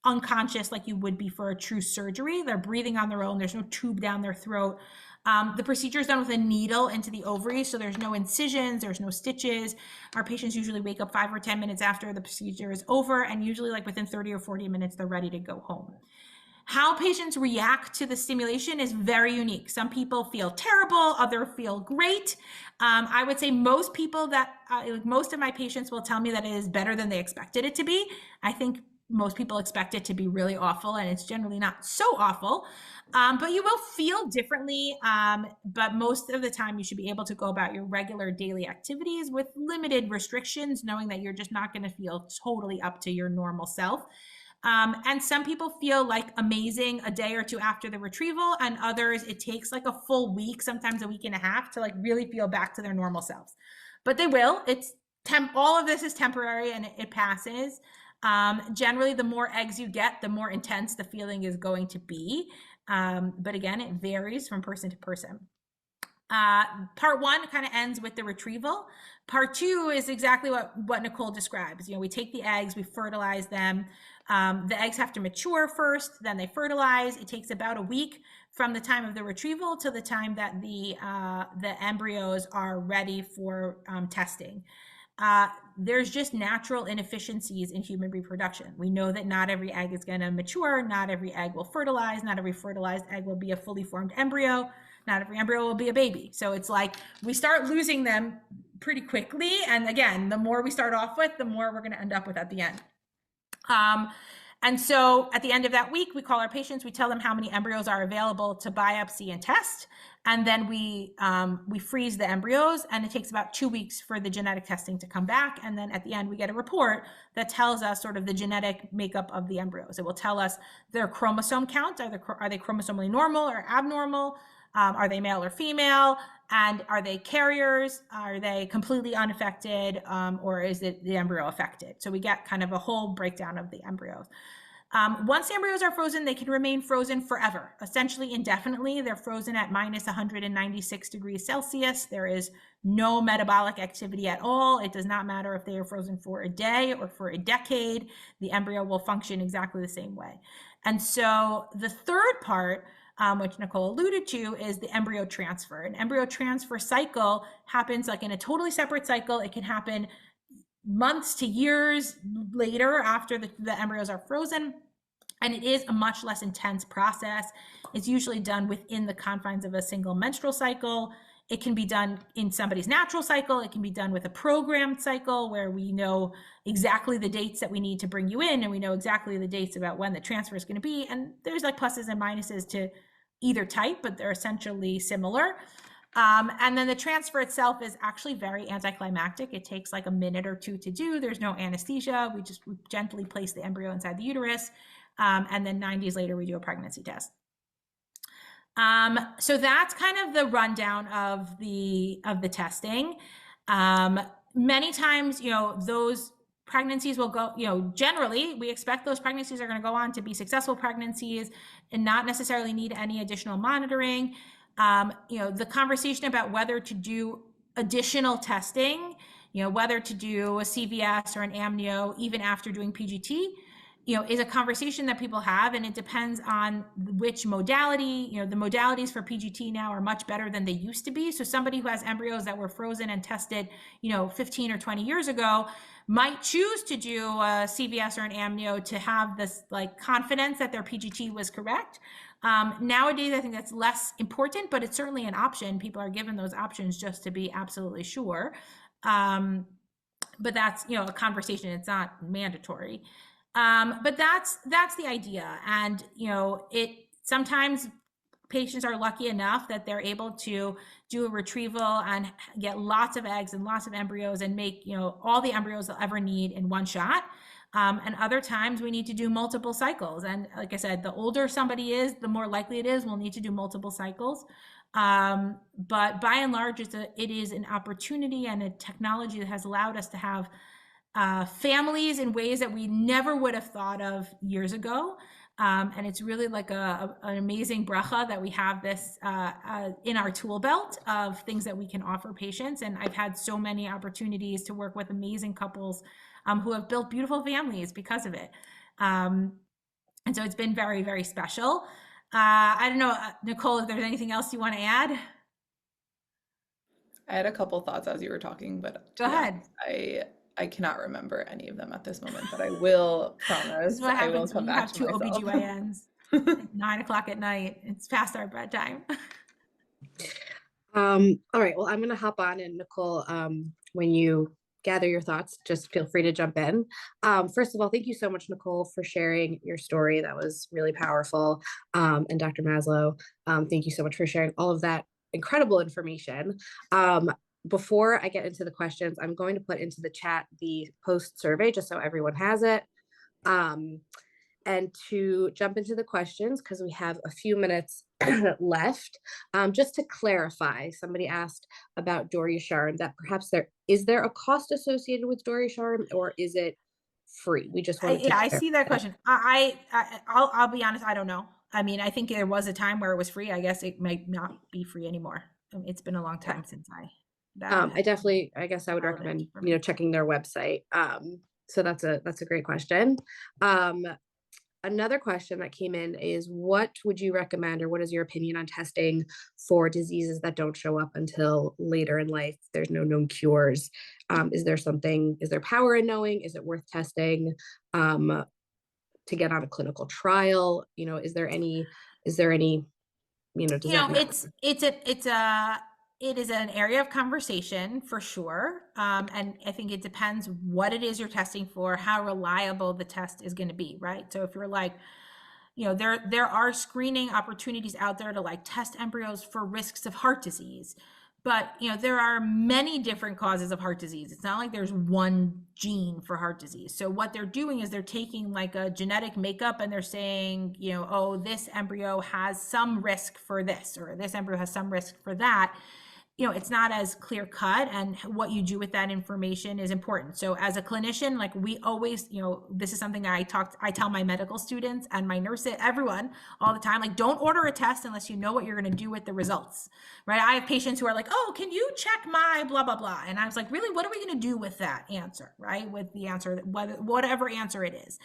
unconscious like you would be for a true surgery. They're breathing on their own. There's no tube down their throat. The procedure is done with a needle into the ovaries, so there's no incisions, there's no stitches. Our patients usually wake up 5 or 10 minutes after the procedure is over, and usually like within 30 or 40 minutes, they're ready to go home. How patients react to the stimulation is very unique. Some people feel terrible, others feel great. I would say most people most of my patients will tell me that it is better than they expected it to be. I think most people expect it to be really awful, and it's generally not so awful. But you will feel differently. But most of the time, you should be able to go about your regular daily activities with limited restrictions, knowing that you're just not going to feel totally up to your normal self. And some people feel like amazing a day or two after the retrieval, and others, it takes like a full week, sometimes a week and a half, to like really feel back to their normal selves. But they will. All of this is temporary, and it passes. Generally, the more eggs you get, the more intense the feeling is going to be. But again, it varies from person to person. Part one kind of ends with the retrieval. Part two is exactly what Nicole describes. We take the eggs, we fertilize them. The eggs have to mature first, then they fertilize. It takes about a week from the time of the retrieval to the time that the embryos are ready for testing. There's just natural inefficiencies in human reproduction. We know that not every egg is going to mature, not every egg will fertilize, not every fertilized egg will be a fully formed embryo, not every embryo will be a baby. So it's like we start losing them pretty quickly. And again, the more we start off with, the more we're going to end up with at the end. And so at the end of that week, we call our patients, we tell them how many embryos are available to biopsy and test. And then we freeze the embryos, and it takes about 2 weeks for the genetic testing to come back. And then at the end, we get a report that tells us sort of the genetic makeup of the embryos. It will tell us their chromosome count. Are they chromosomally normal or abnormal? Are they male or female? And are they carriers? Are they completely unaffected? Or is it the embryo affected? So we get kind of a whole breakdown of the embryos. Once the embryos are frozen, they can remain frozen forever, essentially indefinitely. They're frozen at minus 196 degrees Celsius. There is no metabolic activity at all. It does not matter if they are frozen for a day or for a decade. The embryo will function exactly the same way. And so the third part, which Nicole alluded to, is the embryo transfer. An embryo transfer cycle happens like in a totally separate cycle. It can happen months to years later after the embryos are frozen. And it is a much less intense process. It's usually done within the confines of a single menstrual cycle. It can be done in somebody's natural cycle. It can be done with a programmed cycle where we know exactly the dates that we need to bring you in, and we know exactly the dates about when the transfer is going to be. And there's like pluses and minuses to either type, but they're essentially similar. And then the transfer itself is actually very anticlimactic. It takes like a minute or two to do. There's no anesthesia. We gently place the embryo inside the uterus. And then 9 days later, we do a pregnancy test. So that's kind of the rundown of the testing. Many times, those pregnancies will go, generally we expect those pregnancies are going to go on to be successful pregnancies and not necessarily need any additional monitoring. The conversation about whether to do additional testing, whether to do a CVS or an amnio even after doing PGT, is a conversation that people have, and it depends on which modality. The modalities for PGT now are much better than they used to be. So somebody who has embryos that were frozen and tested, 15 or 20 years ago might choose to do a CVS or an amnio to have this like confidence that their PGT was correct. Nowadays, I think that's less important, but it's certainly an option. People are given those options just to be absolutely sure. But that's, a conversation. It's not mandatory. But that's the idea. And, sometimes patients are lucky enough that they're able to do a retrieval and get lots of eggs and lots of embryos and make, all the embryos they'll ever need in one shot. And other times we need to do multiple cycles. And like I said, the older somebody is, the more likely it is we'll need to do multiple cycles. But by and large, it is an opportunity and a technology that has allowed us to have families in ways that we never would have thought of years ago. And it's really like an amazing bracha that we have this in our tool belt of things that we can offer patients. And I've had so many opportunities to work with amazing couples who have built beautiful families because of it. And so it's been very, very special. I don't know, Nicole, if there's anything else you want to add? I had a couple thoughts as you were talking, but Go ahead. I cannot remember any of them at this moment, but I will promise. This is what happens when you have two myself. OBGYNs at 9 o'clock at night. It's past our bedtime. All right. Well, I'm going to hop on, and Nicole, when you gather your thoughts, just feel free to jump in. First of all, thank you so much, Nicole, for sharing your story. That was really powerful. And Dr. Maslow, thank you so much for sharing all of that incredible information. Before I get into the questions, I'm going to put into the chat the post survey just so everyone has it. And to jump into the questions, because we have a few minutes left, just to clarify, somebody asked about Doria-Sharon, that perhaps is there a cost associated with Doria-Sharon, or is it free? We just wanted to I see that question. I'll be honest, I don't know. I mean, I think there was a time where it was free. I guess it might not be free anymore. It's been a long time since I guess I would recommend, checking their website. So that's a great question. Another question that came in is, what would you recommend, or what is your opinion on testing for diseases that don't show up until later in life? There's no known cures. Is there power in knowing? Is it worth testing to get on a clinical trial? Is there any, does that matter? It is an area of conversation for sure. And I think it depends what it is you're testing for, how reliable the test is going to be, right? So if you're like, there are screening opportunities out there to like test embryos for risks of heart disease. But, there are many different causes of heart disease. It's not like there's one gene for heart disease. So what they're doing is they're taking like a genetic makeup and they're saying, oh, this embryo has some risk for this, or this embryo has some risk for that. It's not as clear cut, and what you do with that information is important. So as a clinician, like we always, this is something I tell my medical students and my nurses, everyone all the time, like, don't order a test unless you know what you're going to do with the results, right? I have patients who are like, oh, can you check my blah, blah, blah. And I was like, really, what are we going to do with that answer, right? With the answer, whatever answer it is.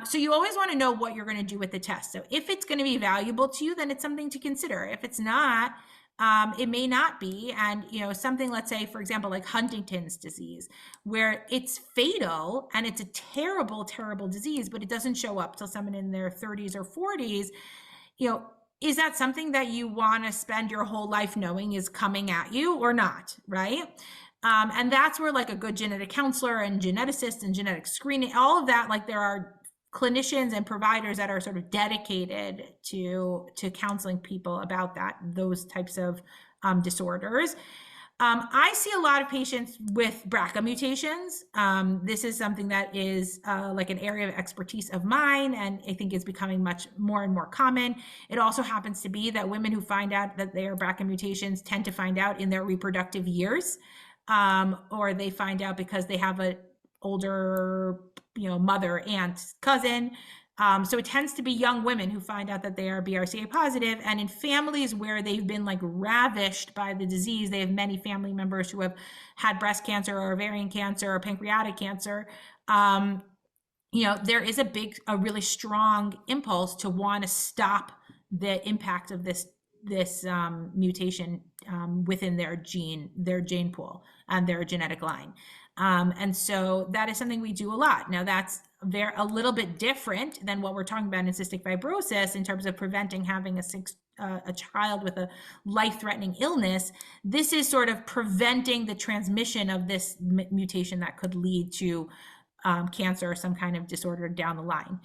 So you always want to know what you're going to do with the test. So if it's going to be valuable to you, then it's something to consider. If it's not, it may not be. And, something, let's say, for example, like Huntington's disease, where it's fatal and it's a terrible, terrible disease, but it doesn't show up till someone in their 30s or 40s, is that something that you want to spend your whole life knowing is coming at you or not, right? And that's where like a good genetic counselor and geneticist and genetic screening, all of that, like there are clinicians and providers that are sort of dedicated to counseling people about those types of disorders. I see a lot of patients with BRCA mutations. This is something that is like an area of expertise of mine, and I think is becoming much more and more common. It also happens to be that women who find out that they are BRCA mutations tend to find out in their reproductive years, or they find out because they have an older mother, aunt, cousin. So it tends to be young women who find out that they are BRCA positive. And in families where they've been like ravished by the disease, they have many family members who have had breast cancer or ovarian cancer or pancreatic cancer. There is a really strong impulse to want to stop the impact of this mutation within their gene pool and their genetic line. And so that is something we do a lot. Now that's a little bit different than what we're talking about in cystic fibrosis in terms of preventing having a child with a life-threatening illness. This is sort of preventing the transmission of this mutation that could lead to cancer or some kind of disorder down the line.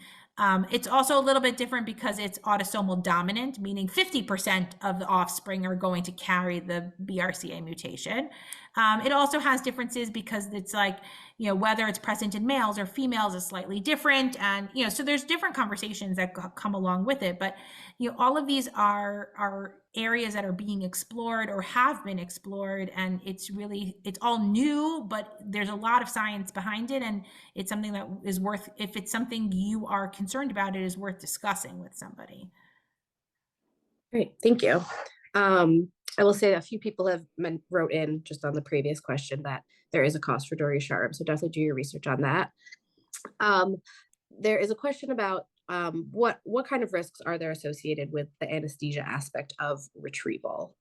It's also a little bit different because it's autosomal dominant, meaning 50% of the offspring are going to carry the BRCA mutation. It also has differences because it's like, whether it's present in males or females is slightly different. And, so there's different conversations that come along with it. But, all of these are areas that are being explored or have been explored. And it's all new, but there's a lot of science behind it. And it's something that is if it's something you are concerned about, it is worth discussing with somebody. Great, thank you. I will say that a few people have wrote in just on the previous question that there is a cost for Doria-Sharon, so definitely do your research on that. There is a question about what kind of risks are there associated with the anesthesia aspect of retrieval?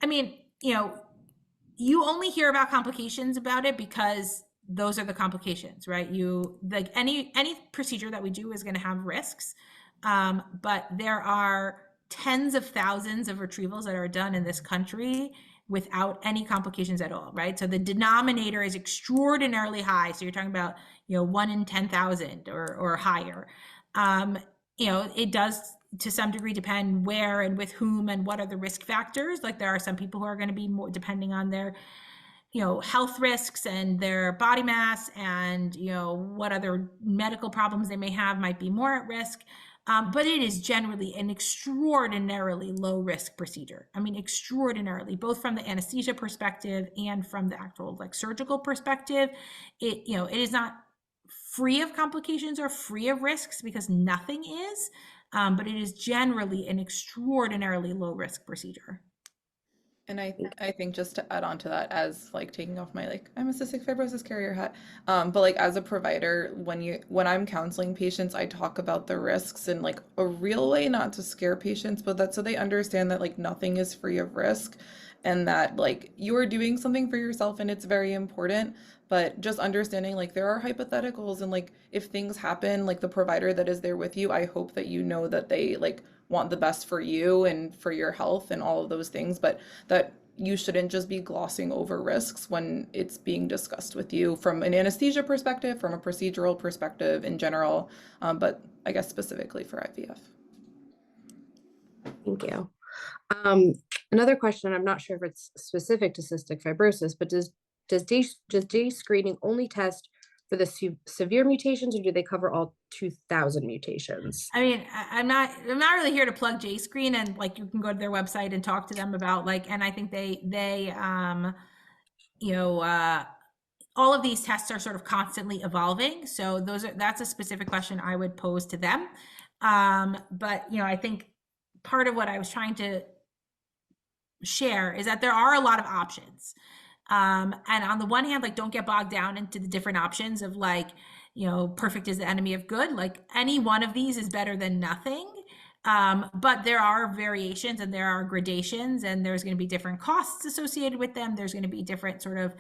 I mean, you only hear about complications about it because those are the complications, right? Like any procedure that we do is going to have risks, but there are tens of thousands of retrievals that are done in this country. without any complications at all, right? So the denominator is extraordinarily high. So you're talking about, 1 in 10,000 or higher. It does to some degree depend where and with whom and what are the risk factors. Like there are some people who are going to be more depending on their health risks and their body mass and, what other medical problems they may have might be more at risk. But it is generally an extraordinarily low risk procedure. I mean, extraordinarily, both from the anesthesia perspective and from the actual surgical perspective. It is not free of complications or free of risks because nothing is, but it is generally an extraordinarily low risk procedure. And I think just to add on to that, as taking off my I'm a cystic fibrosis carrier hat, but as a provider, when I'm counseling patients, I talk about the risks in a real way, not to scare patients, but that so they understand that nothing is free of risk, and that you are doing something for yourself and it's very important, but just understanding there are hypotheticals and if things happen, the provider that is there with you, I hope that that they want the best for you and for your health and all of those things, but that you shouldn't just be glossing over risks when it's being discussed with you from an anesthesia perspective, from a procedural perspective in general, but I guess specifically for IVF. Thank you. Another question, I'm not sure if it's specific to cystic fibrosis, but does day screening only test for the severe mutations, or do they cover all 2,000 mutations? I mean, I'm not really here to plug JScreen, and you can go to their website and talk to them about and I think they all of these tests are sort of constantly evolving. So that's a specific question I would pose to them. But I think part of what I was trying to share is that there are a lot of options. And on the one hand, don't get bogged down into the different options of perfect is the enemy of good. Any one of these is better than nothing. But there are variations and there are gradations, and there's going to be different costs associated with them. There's going to be different sort of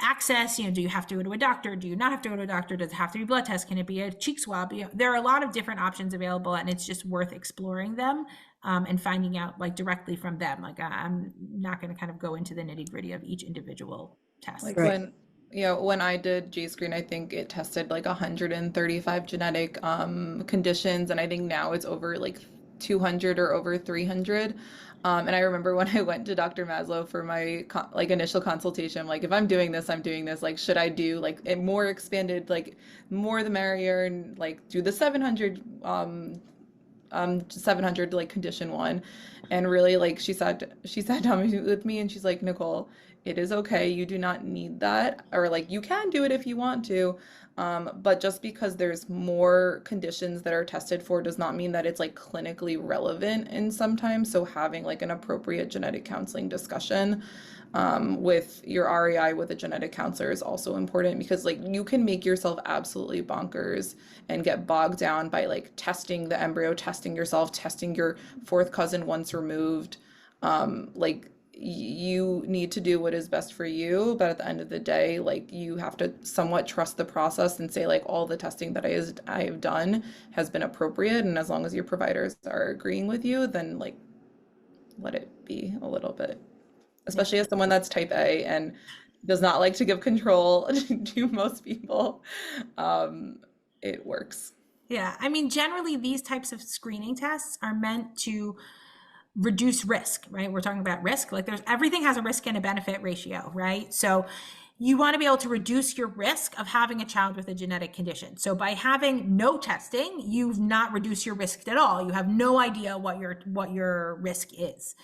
access. Do you have to go to a doctor? Do you not have to go to a doctor? Does it have to be blood test? Can it be a cheek swab? There are a lot of different options available, and it's just worth exploring them. And finding out directly from them. I'm not going to kind of go into the nitty gritty of each individual test. Right. When I did JScreen, I think it tested 135 genetic conditions, and I think now it's over 200 or over 300. And I remember when I went to Dr. Maslow for my initial consultation, if I'm doing this, should I do a more expanded, more the merrier, and do the 700 condition one. And really she sat down with me and she's like, Nicole, it is okay, you do not need that, or you can do it if you want to, but just because there's more conditions that are tested for does not mean that it's clinically relevant in sometimes. So having an appropriate genetic counseling discussion with your REI with a genetic counselor is also important, because you can make yourself absolutely bonkers and get bogged down by testing the embryo, testing yourself, testing your fourth cousin once removed. You need to do what is best for you, but at the end of the day, you have to somewhat trust the process and say all the testing that I have done has been appropriate, and as long as your providers are agreeing with you, then let it be a little bit. Especially as someone that's type A and does not like to give control to most people, it works. Yeah, I mean, generally these types of screening tests are meant to reduce risk, right? We're talking about risk. Everything has a risk and a benefit ratio, right? So you want to be able to reduce your risk of having a child with a genetic condition. So by having no testing, you've not reduced your risk at all. You have no idea what your risk is.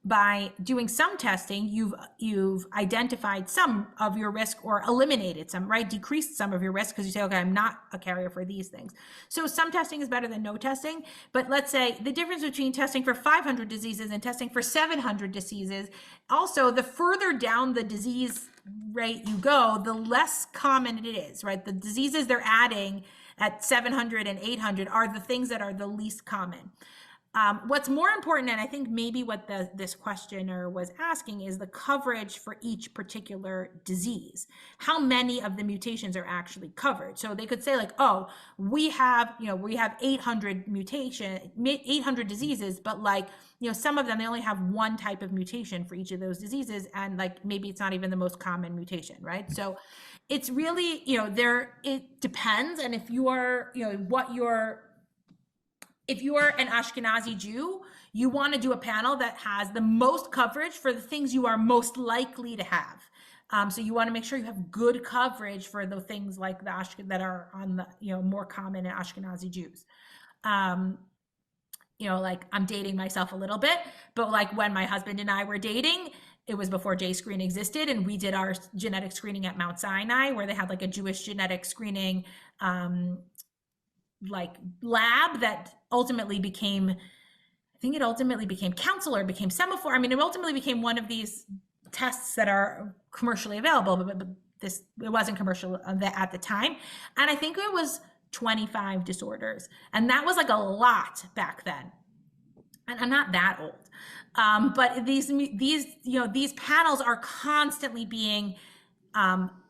By doing some testing, you've identified some of your risk or eliminated some, right? Decreased some of your risk because you say, okay, I'm not a carrier for these things. So some testing is better than no testing. But let's say the difference between testing for 500 diseases and testing for 700 diseases, also the further down the disease rate you go, the less common it is, right? The diseases they're adding at 700 and 800 are the things that are the least common. What's more important, and I think maybe what this questioner was asking, is the coverage for each particular disease. How many of the mutations are actually covered? So they could say like, oh, we have 800 diseases, but like, some of them, they only have one type of mutation for each of those diseases. And like, maybe it's not even the most common mutation, right? So it's really, it depends. And if you are, if you are an Ashkenazi Jew, you want to do a panel that has the most coverage for the things you are most likely to have. So you want to make sure you have good coverage for the things like that are on the, more common in Ashkenazi Jews. Like I'm dating myself a little bit, but like when my husband and I were dating, it was before JScreen existed, and we did our genetic screening at Mount Sinai, where they had like a Jewish genetic screening like lab that ultimately became, Counselor, became Semaphore. I mean, it ultimately became one of these tests that are commercially available, but it wasn't commercial at the time. And I think it was 25 disorders. And that was like a lot back then. And I'm not that old. But these panels are constantly being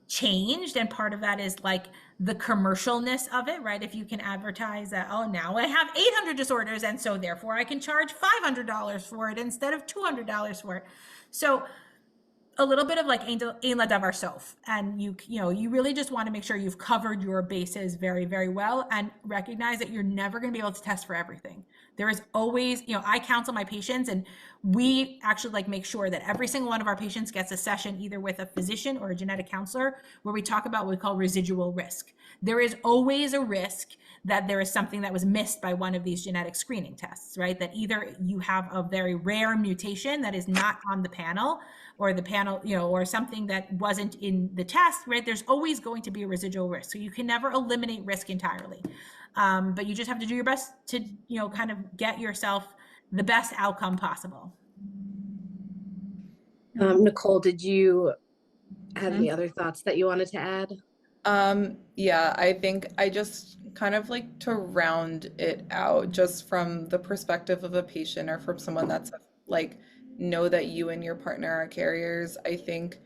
changed. And part of that is like the commercialness of it, right? If you can advertise that, oh, now I have 800 disorders, and so therefore I can charge $500 for it instead of $200 for it. So a little bit of like ein ladavar sof, and you really just want to make sure you've covered your bases very, very well, and recognize that you're never going to be able to test for everything. There is always, I counsel my patients, and we actually like make sure that every single one of our patients gets a session either with a physician or a genetic counselor where we talk about what we call residual risk. There is always a risk that there is something that was missed by one of these genetic screening tests, right? That either you have a very rare mutation that is not on the panel, or the panel, or something that wasn't in the test, right? There's always going to be a residual risk. So you can never eliminate risk entirely. But you just have to do your best to, kind of get yourself the best outcome possible. Nicole, did you have any other thoughts that you wanted to add? Yeah, I think I just kind of like to round it out just from the perspective of a patient or from someone that's like, know that you and your partner are carriers. I think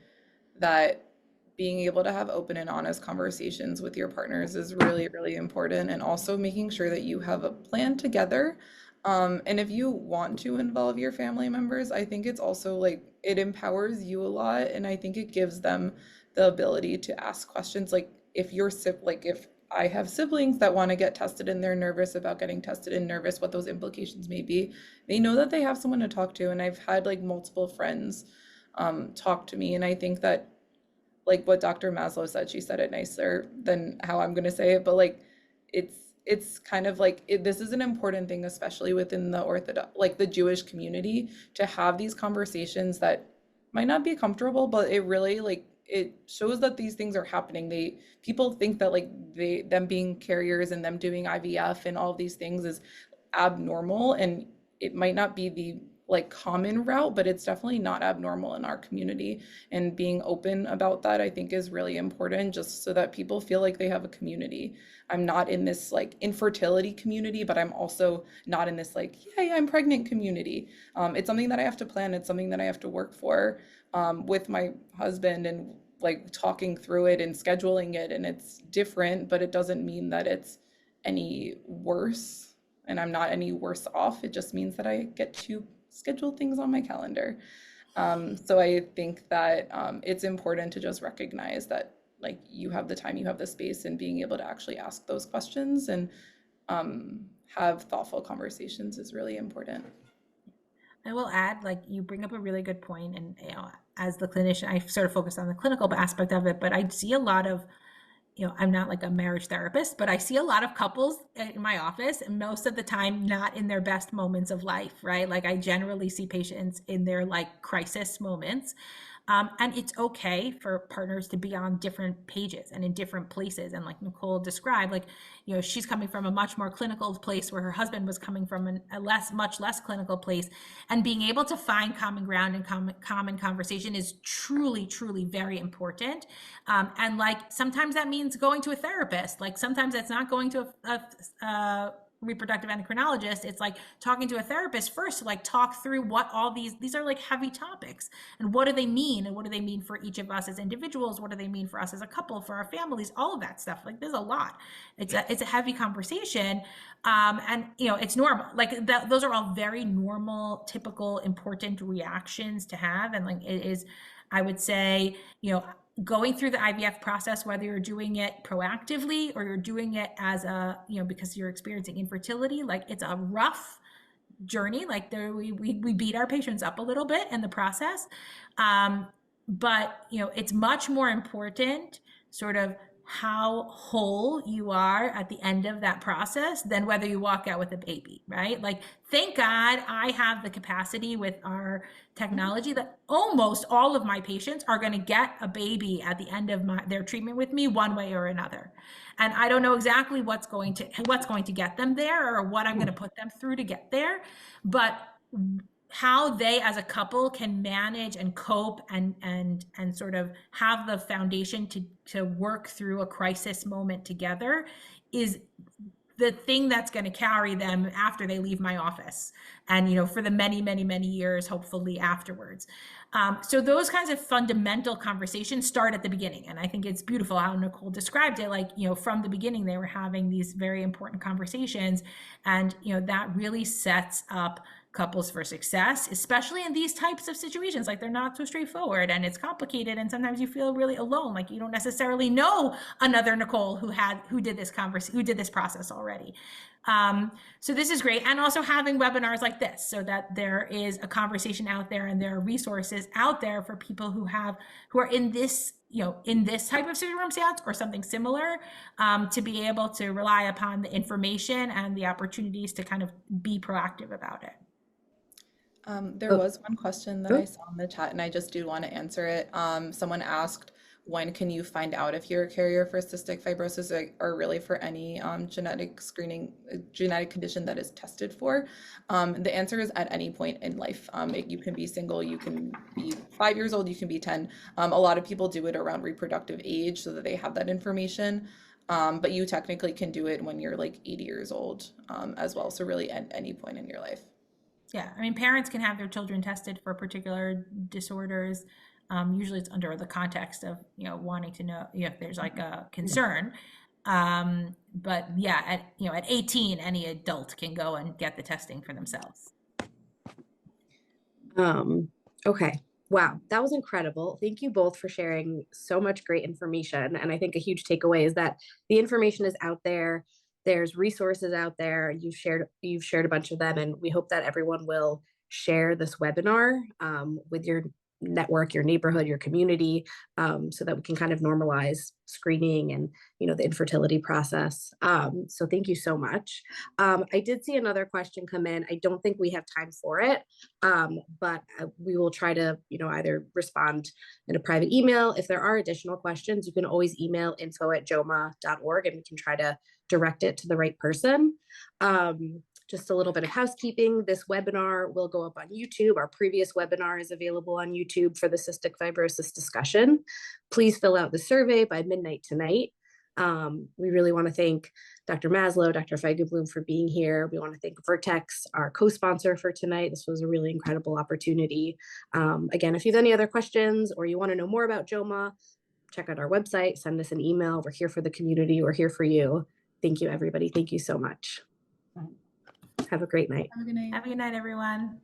that being able to have open and honest conversations with your partners is really, really important, and also making sure that you have a plan together. And if you want to involve your family members, I think it's also like it empowers you a lot, and I think it gives them the ability to ask questions. Like if I have siblings that want to get tested and they're nervous about getting tested and nervous what those implications may be, they know that they have someone to talk to. And I've had like multiple friends talk to me, and I think that like what Dr. Maslow said, she said it nicer than how I'm going to say it, but like it's kind of like this is an important thing, especially within the Orthodox, like the Jewish community, to have these conversations that might not be comfortable, but it really like it shows that these things are happening. People think that like them being carriers and them doing IVF and all of these things is abnormal, and it might not be the like common route, but it's definitely not abnormal in our community. And being open about that, I think, is really important, just so that people feel like they have a community. I'm not in this like infertility community, but I'm also not in this like, yay, I'm pregnant community. It's something that I have to plan. It's something that I have to work for with my husband, and like talking through it and scheduling it. And it's different, but it doesn't mean that it's any worse, and I'm not any worse off. It just means that I get to schedule things on my calendar. So I think that it's important to just recognize that like you have the time, you have the space, and being able to actually ask those questions and have thoughtful conversations is really important. I will add, like you bring up a really good point, and as the clinician, I sort of focus on the clinical aspect of it, but I see a lot of, I'm not like a marriage therapist, but I see a lot of couples in my office, and most of the time not in their best moments of life, right? Like I generally see patients in their like crisis moments. And it's okay for partners to be on different pages and in different places. And like Nicole described, like, she's coming from a much more clinical place where her husband was coming from much less clinical place. And being able to find common ground and common conversation is truly, truly very important. And like, sometimes that means going to a therapist. Like sometimes that's not going to reproductive endocrinologist, it's like talking to a therapist first to like talk through what all these are like heavy topics, and what do they mean, and what do they mean for each of us as individuals, what do they mean for us as a couple, for our families, all of that stuff. Like there's a lot. It's a heavy conversation, and it's normal. Like those are all very normal, typical, important reactions to have, and like it is, I would say, going through the IVF process, whether you're doing it proactively or you're doing it as a, because you're experiencing infertility, like it's a rough journey. Like there, we beat our patients up a little bit in the process. But, it's much more important sort of how whole you are at the end of that process than whether you walk out with a baby, right? Like, thank God I have the capacity with our technology that almost all of my patients are going to get a baby at the end of their treatment with me, one way or another. And I don't know exactly what's going to get them there, or what I'm going to put them through to get there, but how they as a couple can manage and cope and sort of have the foundation to work through a crisis moment together is the thing that's going to carry them after they leave my office, and for the many, many, many years, hopefully afterwards. So those kinds of fundamental conversations start at the beginning, and I think it's beautiful how Nicole described it. Like, from the beginning, they were having these very important conversations, and that really sets up couples for success, especially in these types of situations. Like, they're not so straightforward, and it's complicated, and sometimes you feel really alone, like you don't necessarily know another Nicole who did this process already. So this is great. And also having webinars like this, so that there is a conversation out there and there are resources out there for people who are in this type of circumstance or something similar, to be able to rely upon the information and the opportunities to kind of be proactive about it. There was one question that I saw in the chat, and I just do want to answer it. Someone asked, when can you find out if you're a carrier for cystic fibrosis, or really for any genetic condition that is tested for? The answer is at any point in life. You can be single, you can be 5 years old, you can be 10. A lot of people do it around reproductive age so that they have that information. But you technically can do it when you're like 80 years old as well. So really at any point in your life. Yeah, I mean, parents can have their children tested for particular disorders. Usually it's under the context of, wanting to know if there's like a concern. But yeah, at 18, any adult can go and get the testing for themselves. Okay. Wow, that was incredible. Thank you both for sharing so much great information. And I think a huge takeaway is that the information is out there. There's resources out there. You've shared a bunch of them, and we hope that everyone will share this webinar with your network, your neighborhood, your community, so that we can kind of normalize screening and the infertility process. So thank you so much. I did see another question come in. I don't think we have time for it, but we will try to either respond in a private email. If there are additional questions, you can always email info@jowma.org, and we can try to direct it to the right person. Just a little bit of housekeeping. This webinar will go up on YouTube. Our previous webinar is available on YouTube for the cystic fibrosis discussion. Please fill out the survey by midnight tonight. We really want to thank Dr. Maslow, Dr. Feigenblum for being here. We want to thank Vertex, our co-sponsor for tonight. This was a really incredible opportunity. Again, if you have any other questions or you want to know more about JOWMA, check out our website, send us an email. We're here for the community. We're here for you. Thank you, everybody. Thank you so much. Have a great night. Have a good night. Have a good night, everyone.